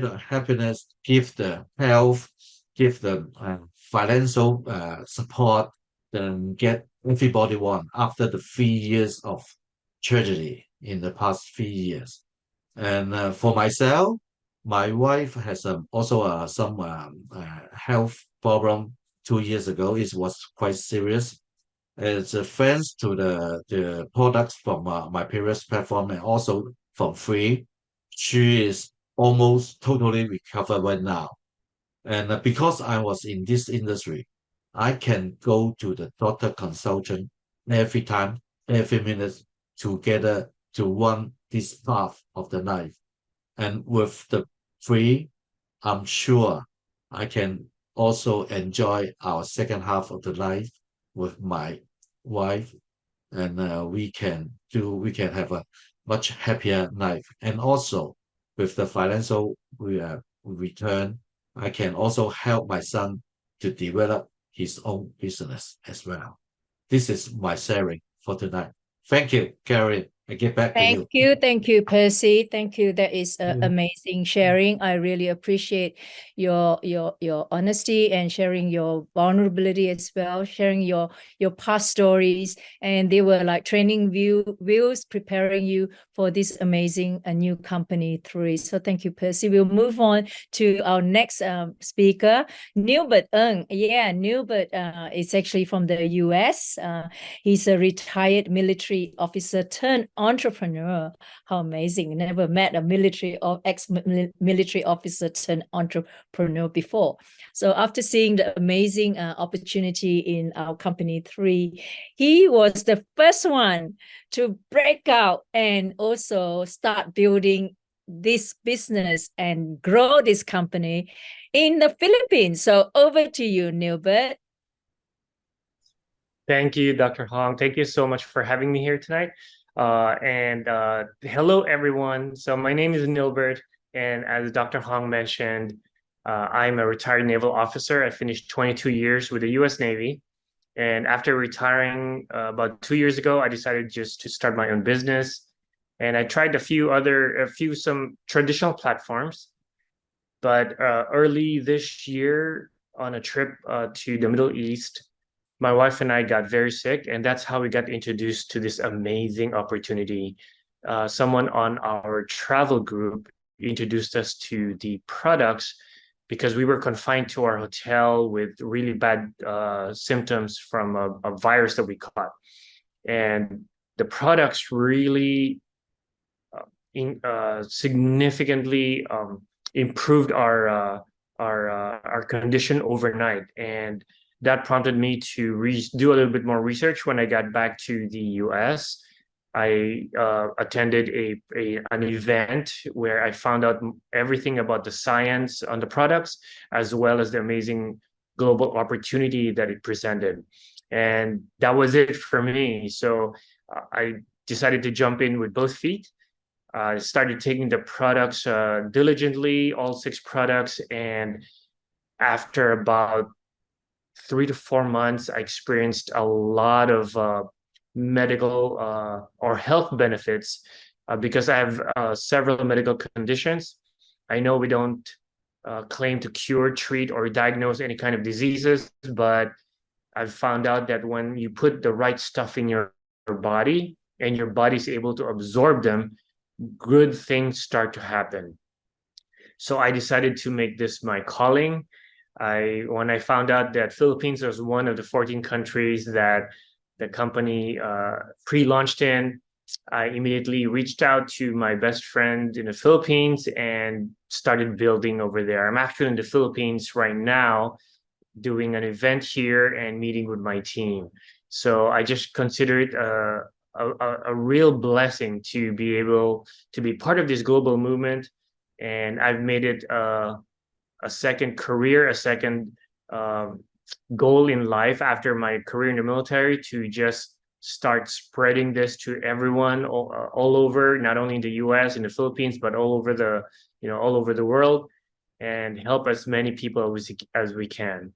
the happiness, give the health, give the financial support, then get everybody one after the 3 years of tragedy in the past 3 years. And for myself, my wife has also some health problem 2 years ago. It was quite serious. It's thanks to the products from my previous platform and also from free. She is almost totally recovered right now. And because I was in this industry, I can go to the doctor consultant every time, every minute together to run this path of the life. And with the free, I'm sure I can also enjoy our second half of the life with my wife, and we can have a much happier life. And also with the financial return, I can also help my son to develop his own business as well. This is my sharing for tonight. Thank you, Karen. I get back to you. Thank you, Percy. Thank you. That is Yeah. amazing sharing. I really appreciate your honesty and sharing your vulnerability as well, sharing your past stories, and they were like training wheels preparing you for this amazing new company through. So thank you, Percy. We'll move on to our next speaker, Nilbert Ng. Yeah, Nilbert is actually from the US. He's a retired military officer turned entrepreneur. How amazing. Never met a military or ex-military officer turned entrepreneur before. So after seeing the amazing opportunity in our company 3, he was the first one to break out and also start building this business and grow this company in the Philippines. So over to you, Nilbert. Thank you, Dr. Hong. Thank you so much for having me here tonight. Hello, everyone. So my name is Nilbert, and as Dr. Hong mentioned, I'm a retired naval officer. I finished 22 years with the U.S. Navy. And after retiring about 2 years ago, I decided just to start my own business. And I tried some traditional platforms. But early this year on a trip to the Middle East, my wife and I got very sick, and that's how we got introduced to this amazing opportunity. Someone on our travel group introduced us to the products because we were confined to our hotel with really bad symptoms from a virus that we caught. And the products really significantly improved our condition overnight. And that prompted me to do a little bit more research. When I got back to the US, I attended an event where I found out everything about the science on the products, as well as the amazing global opportunity that it presented. And that was it for me. So I decided to jump in with both feet. I started taking the products diligently, all 6 products. And after about 3 to 4 months, I experienced a lot of medical or health benefits because I have several medical conditions. I know we don't claim to cure, treat, or diagnose any kind of diseases, but I've found out that when you put the right stuff in your body and your body's able to absorb them, good things start to happen. So I decided to make this my calling. When I found out that Philippines was one of the 14 countries that the company pre-launched in, I immediately reached out to my best friend in the Philippines and started building over there. I'm actually in the Philippines right now doing an event here and meeting with my team. So I just consider it a real blessing to be able to be part of this global movement. And I've made it a a second career, a second goal in life after my career in the military, to just start spreading this to everyone all over, not only in the US, in the Philippines, but all over the world, and help as many people as we can.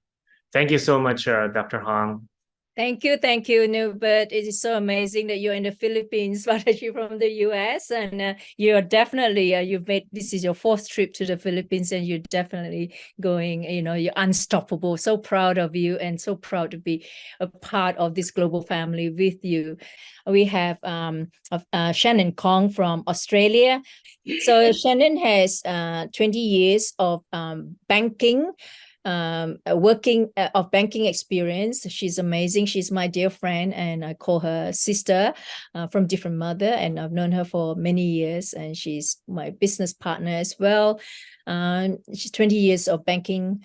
Thank you so much, Dr. Hong. Thank you, Nilbert. It is so amazing that you're in the Philippines, but you're from the US, and you're definitely this is your fourth trip to the Philippines, and you're definitely going. You're unstoppable. So proud of you, and so proud to be a part of this global family with you. We have Shannon Kong from Australia. So Shannon has 20 years of banking banking experience. She's amazing. She's my dear friend, and I call her sister, from different mother, and I've known her for many years, and she's my business partner as well. She's 20 years of banking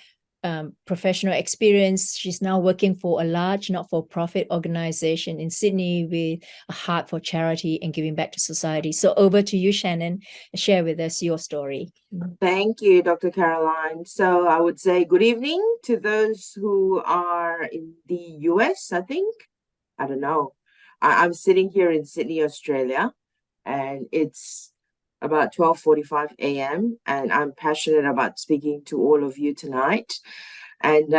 professional experience. She's now working for a large not-for-profit organization in Sydney with a heart for charity and giving back to society. So over to you, Shannon. Share with us your story. Thank you, Dr. Caroline. So I would say good evening to those who are in the US, I think. I don't know. I'm sitting here in Sydney, Australia, and it's about 12:45 a.m. and I'm passionate about speaking to all of you tonight. And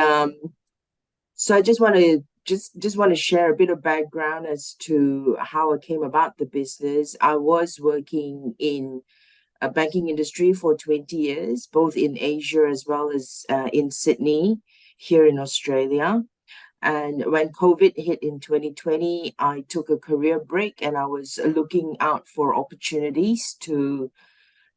so I just want to share a bit of background as to how I came about the business. I was working in a banking industry for 20 years, both in Asia as well as in Sydney, here in Australia. And when COVID hit in 2020, I took a career break, and I was looking out for opportunities to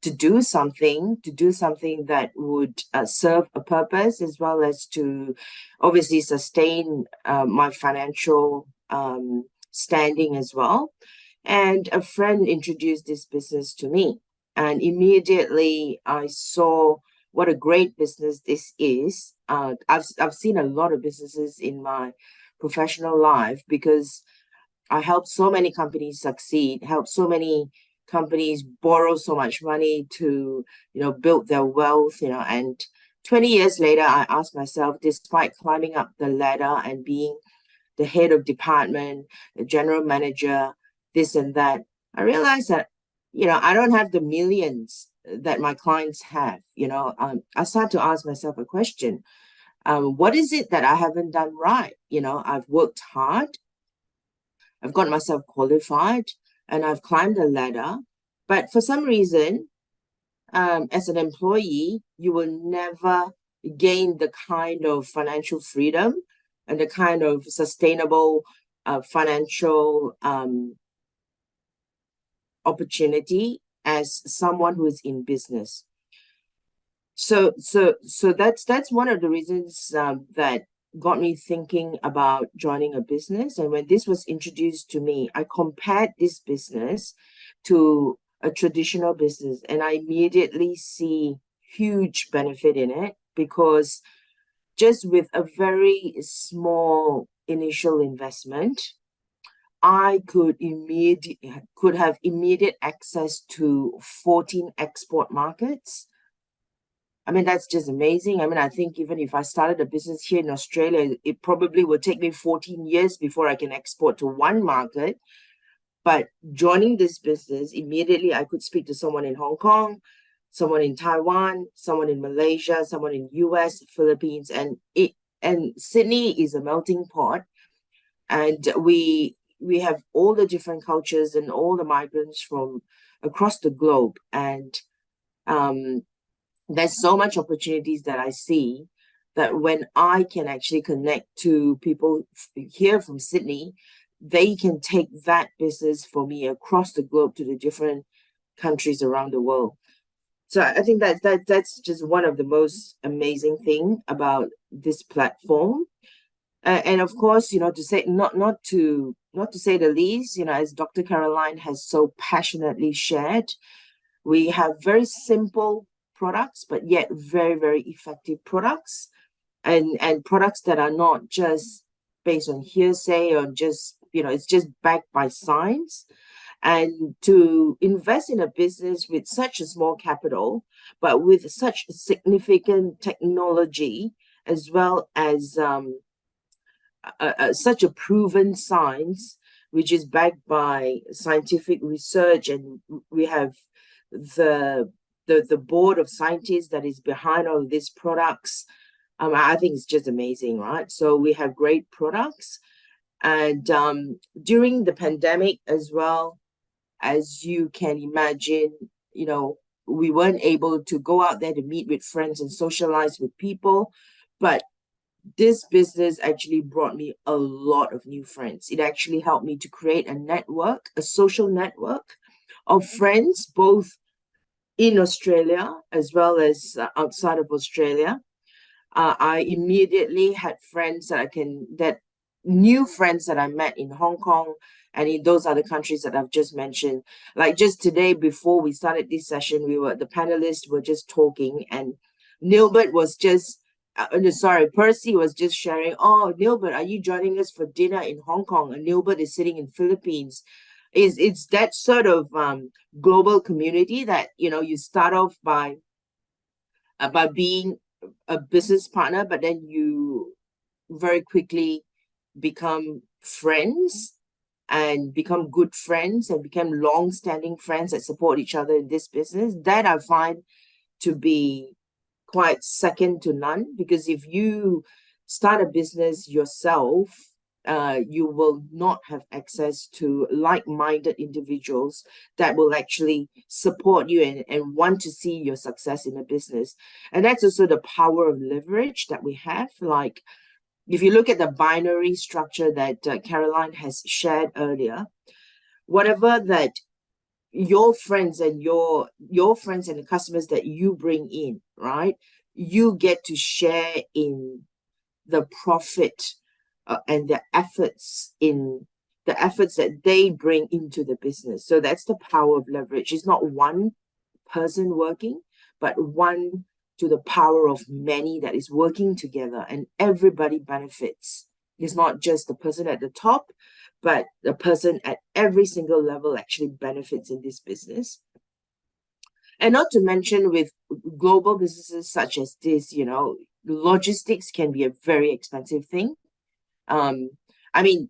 do something that would serve a purpose, as well as to obviously sustain my financial standing as well. And a friend introduced this business to me, and immediately I saw what a great business this is. I've seen a lot of businesses in my professional life, because I helped so many companies succeed, helped so many companies borrow so much money to, build their wealth, and 20 years later, I asked myself, despite climbing up the ladder and being the head of department, the general manager, this and that, I realized that, I don't have the millions that my clients have. I started to ask myself a question. What is it that I haven't done right? I've worked hard, I've got myself qualified, and I've climbed the ladder. But for some reason, as an employee, you will never gain the kind of financial freedom and the kind of sustainable financial opportunity as someone who is in business. So that's one of the reasons that got me thinking about joining a business. And when this was introduced to me, I compared this business to a traditional business, and I immediately see huge benefit in it, because just with a very small initial investment, I could have immediate access to 14 export markets. I mean, that's just amazing. I mean, I think even if I started a business here in Australia, it probably would take me 14 years before I can export to one market. But joining this business, immediately I could speak to someone in Hong Kong, someone in Taiwan, someone in Malaysia, someone in US, Philippines, and Sydney is a melting pot. And we have all the different cultures and all the migrants from across the globe. And there's so much opportunities that I see, that when I can actually connect to people here from Sydney, they can take that business for me across the globe to the different countries around the world. So I think that's just one of the most amazing thing about this platform. And of course, to say not to say the least, as Dr. Caroline has so passionately shared, we have very simple products, but yet very, very effective products, and products that are not just based on hearsay or just, it's just backed by science. And to invest in a business with such a small capital, but with such significant technology, as well as such a proven science, which is backed by scientific research, and we have the board of scientists that is behind all of these products. I think it's just amazing, right? So we have great products, and during the pandemic as well, as you can imagine, we weren't able to go out there to meet with friends and socialize with people, but this business actually brought me a lot of new friends. It actually helped me to create a network, a social network of friends, both in Australia as well as outside of Australia. I immediately had friends new friends that I met in Hong Kong and in those other countries that I've just mentioned. Like just today, before we started this session, the panelists were just talking, and Nilbert was just, Percy was just sharing, oh, Nilbert, are you joining us for dinner in Hong Kong? And Nilbert is sitting in Philippines. It's that sort of global community that, you start off by being a business partner, but then you very quickly become friends and become good friends and become long-standing friends that support each other in this business. That I find to be quite second to none, because if you start a business yourself, you will not have access to like-minded individuals that will actually support you and want to see your success in a business. And that's also the power of leverage that we have. Like, if you look at the binary structure that Caroline has shared earlier, whatever that your friends and your friends and the customers that you bring in, right, you get to share in the profit and the efforts that they bring into the business. So that's the power of leverage. It's not one person working, but one to the power of many that is working together, and everybody benefits. It's not just the person at the top, but the person at every single level actually benefits in this business. And not to mention, with global businesses such as this, logistics can be a very expensive thing. I mean,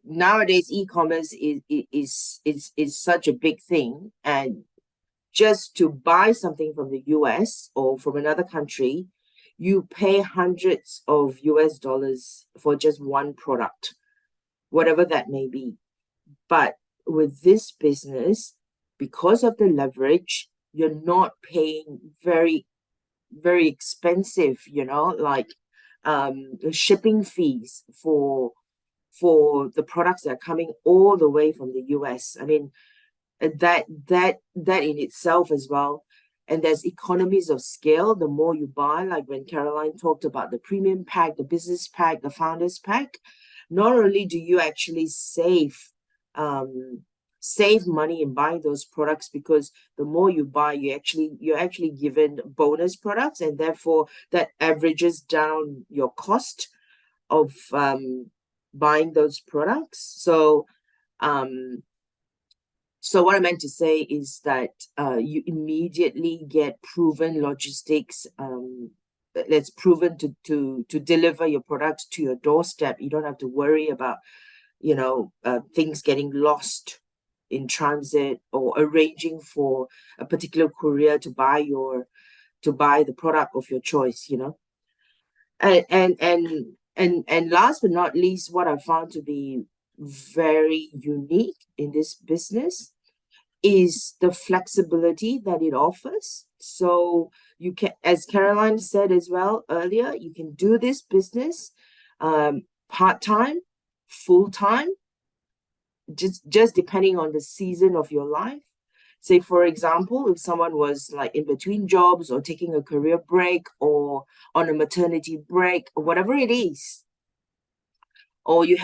nowadays e-commerce is such a big thing, and just to buy something from the US or from another country, you pay hundreds of US dollars for just one product, whatever that may be. But with this business, because of the leverage, you're not paying very, very expensive, like shipping fees for the products that are coming all the way from the US. I mean, that in itself as well. And there's economies of scale the more you buy. Like when Caroline talked about the premium pack, the business pack, the founders pack, not only do you actually save money in buying those products, because the more you buy, you're actually given bonus products, and therefore that averages down your cost of buying those products. So what I meant to say is that you immediately get proven logistics that's proven to deliver your product to your doorstep. You don't have to worry about, things getting lost in transit, or arranging for a particular courier to buy the product of your choice, And last but not least, what I found to be very unique in this business is the flexibility that it offers. So you can, as Caroline said as well earlier, you can do this business part-time, full-time, just depending on the season of your life. Say, for example, if someone was like in between jobs, or taking a career break, or on a maternity break, or whatever it is, or you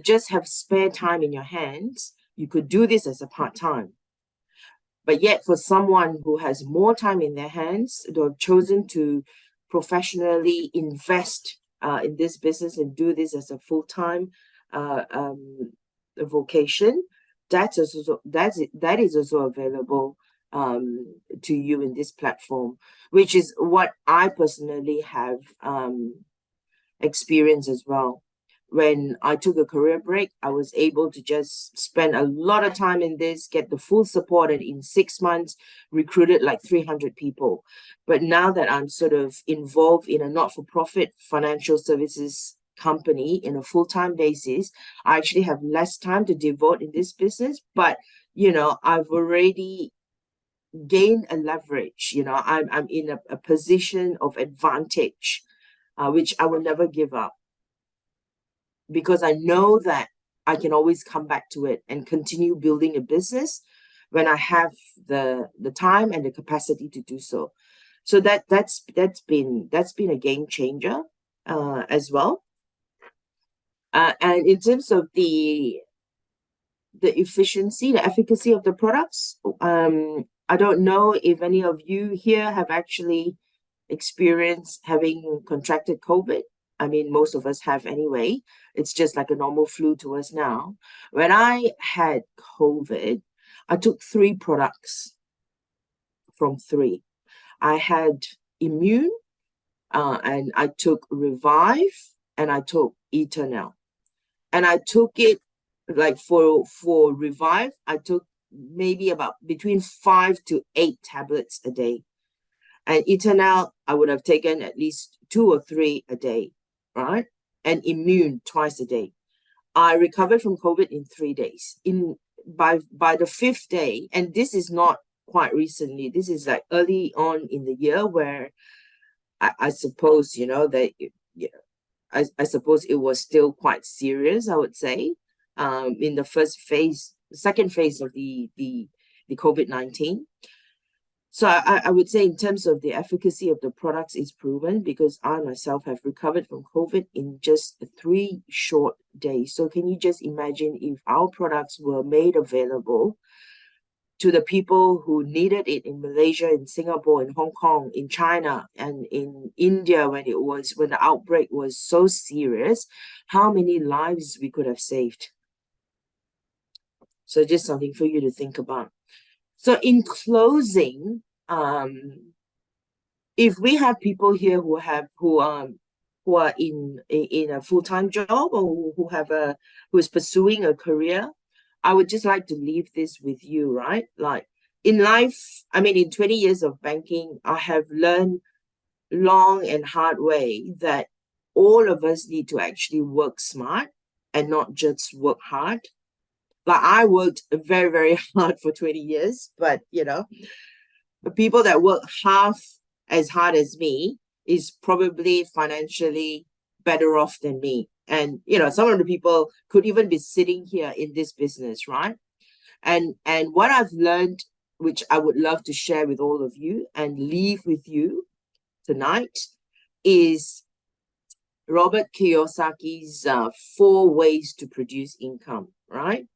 just have spare time in your hands, you could do this as a part-time. But yet, for someone who has more time in their hands, who have chosen to professionally invest in this business and do this as a full-time vocation, that is also available to you in this platform, which is what I personally have experienced as well. When I took a career break, I was able to just spend a lot of time in this, get the full support, and in 6 months, recruited like 300 people. But now that I'm sort of involved in a not-for-profit financial services company in a full-time basis, I actually have less time to devote in this business. But, I've already gained a leverage. I'm in a position of advantage, which I will never give up, because I know that I can always come back to it and continue building a business when I have the time and the capacity to do so. So that's been a game changer as well. And in terms of the efficiency, the efficacy of the products, I don't know if any of you here have actually experienced having contracted COVID. I mean, most of us have anyway. It's just like a normal flu to us now. When I had COVID, I took 3 products from 3. I had Immune, and I took Revive, and I took Eternal. And I took it like for Revive, I took maybe about between 5 to 8 tablets a day. And Eternal, I would have taken at least 2 or 3 a day, right? And Immune twice a day. I recovered from COVID in 3 days. By the 5th day, and this is not quite recently, this is like early on in the year, where I suppose, that I suppose it was still quite serious, I would say, in the second phase of the COVID-19. So I would say in terms of the efficacy of the products is proven, because I myself have recovered from COVID in just 3 short days. So can you just imagine if our products were made available to the people who needed it in Malaysia, in Singapore, in Hong Kong, in China, and in India when the outbreak was so serious, how many lives we could have saved. So just something for you to think about. So in closing, if we have people here who are in a full-time job, or who is pursuing a career, I would just like to leave this with you, right? Like in life, I mean, in 20 years of banking, I have learned long and hard way that all of us need to actually work smart and not just work hard. Like I worked very, very hard for 20 years, but the people that work half as hard as me is probably financially better off than me. And, some of the people could even be sitting here in this business, right? And what I've learned, which I would love to share with all of you and leave with you tonight, is Robert Kiyosaki's 4 ways to produce income, right?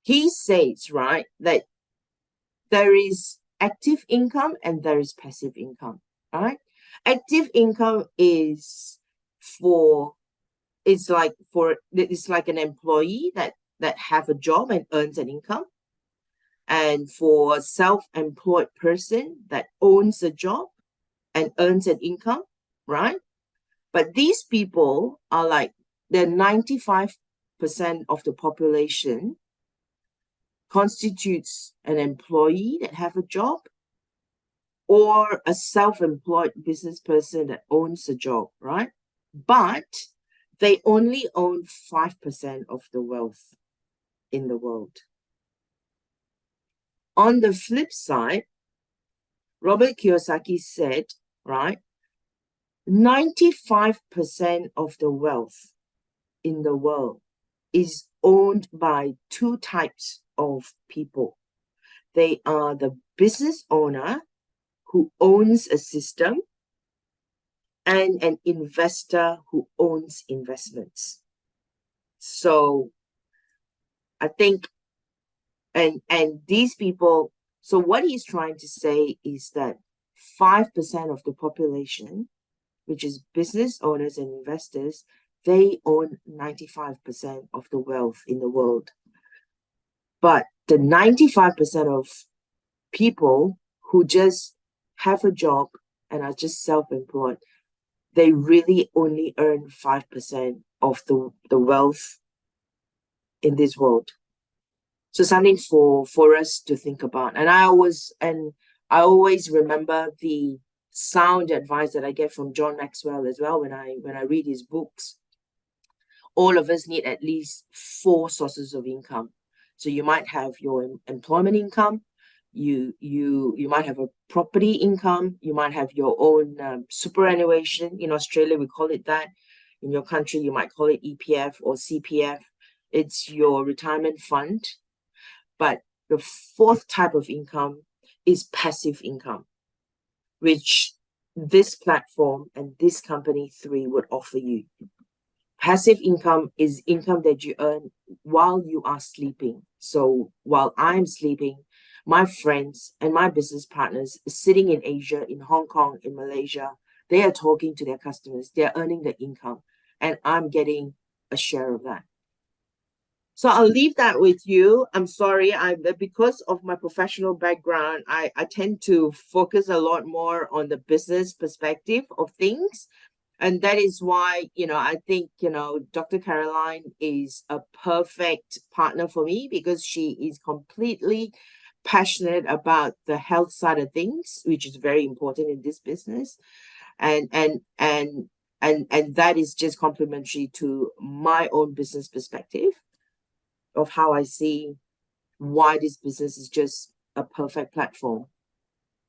He says, right, that there is active income and there is passive income, right? Active income is it's like an employee that have a job and earns an income. And for a self-employed person that owns a job and earns an income, right? But these people are like, they're 95% of the population constitutes an employee that have a job, or a self-employed business person that owns a job, right? But they only own 5% of the wealth in the world. On the flip side, Robert Kiyosaki said, right, 95% of the wealth in the world is owned by 2 types of people. They are the business owner who owns a system, and an investor who owns investments. So I think, and these people, so what he's trying to say is that 5% of the population, which is business owners and investors, they own 95% of the wealth in the world. But the 95% of people who just have a job and are just self-employed, they really only earn 5% of the wealth in this world. So something for us to think about. And I always remember the sound advice that I get from John Maxwell as well when I read his books. All of us need at least 4 sources of income. So you might have your employment income, you might have a property income, you might have your own superannuation. In Australia, we call it that. In your country, you might call it EPF or CPF. It's your retirement fund. But the 4th type of income is passive income, which this platform and this company 3 would offer you. Passive income is income that you earn while you are sleeping. So while I'm sleeping, my friends and my business partners sitting in Asia, in Hong Kong, in Malaysia, they are talking to their customers. They're earning the income, and I'm getting a share of that. So I'll leave that with you. I'm sorry, because of my professional background, I tend to focus a lot more on the business perspective of things. And that is why, I think, Dr. Caroline is a perfect partner for me, because she is completely passionate about the health side of things, which is very important in this business. And that is just complementary to my own business perspective of how I see why this business is just a perfect platform.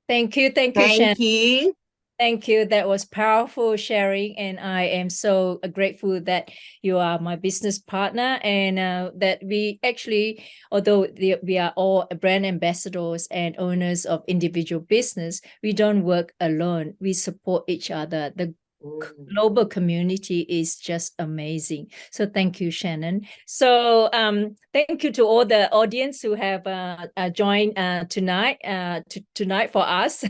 Thank you, Shannon. Thank you. Thank you. That was powerful sharing, and I am so grateful that you are my business partner, and that we actually, although we are all brand ambassadors and owners of individual business, we don't work alone. We support each other. The global community is just amazing. So thank you, Shannon. So thank you to all the audience who have joined tonight for us,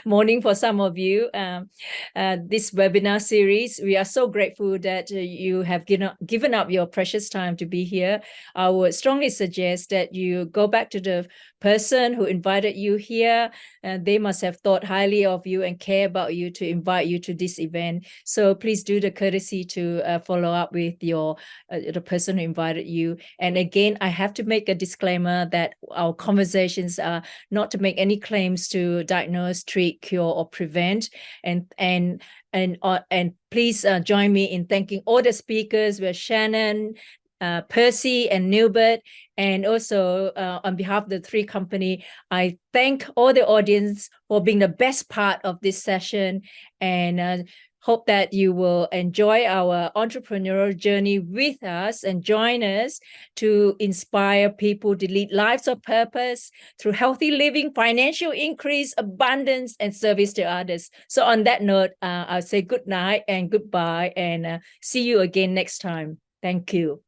morning for some of you, this webinar series. We are so grateful that you have given up your precious time to be here. I would strongly suggest that you go back to the person who invited you here, and they must have thought highly of you and care about you to invite you to this event. So please do the courtesy to follow up with the person who invited you. And again, I have to make a disclaimer that our conversations are not to make any claims to diagnose, treat, cure, or prevent. And please join me in thanking all the speakers. We're Shannon, Percy, and Nilbert. And also on behalf of the 3 company, I thank all the audience for being the best part of this session, and hope that you will enjoy our entrepreneurial journey with us and join us to inspire people to lead lives of purpose through healthy living, financial increase, abundance, and service to others. So on that note, I'll say good night and goodbye, and see you again next time. Thank you.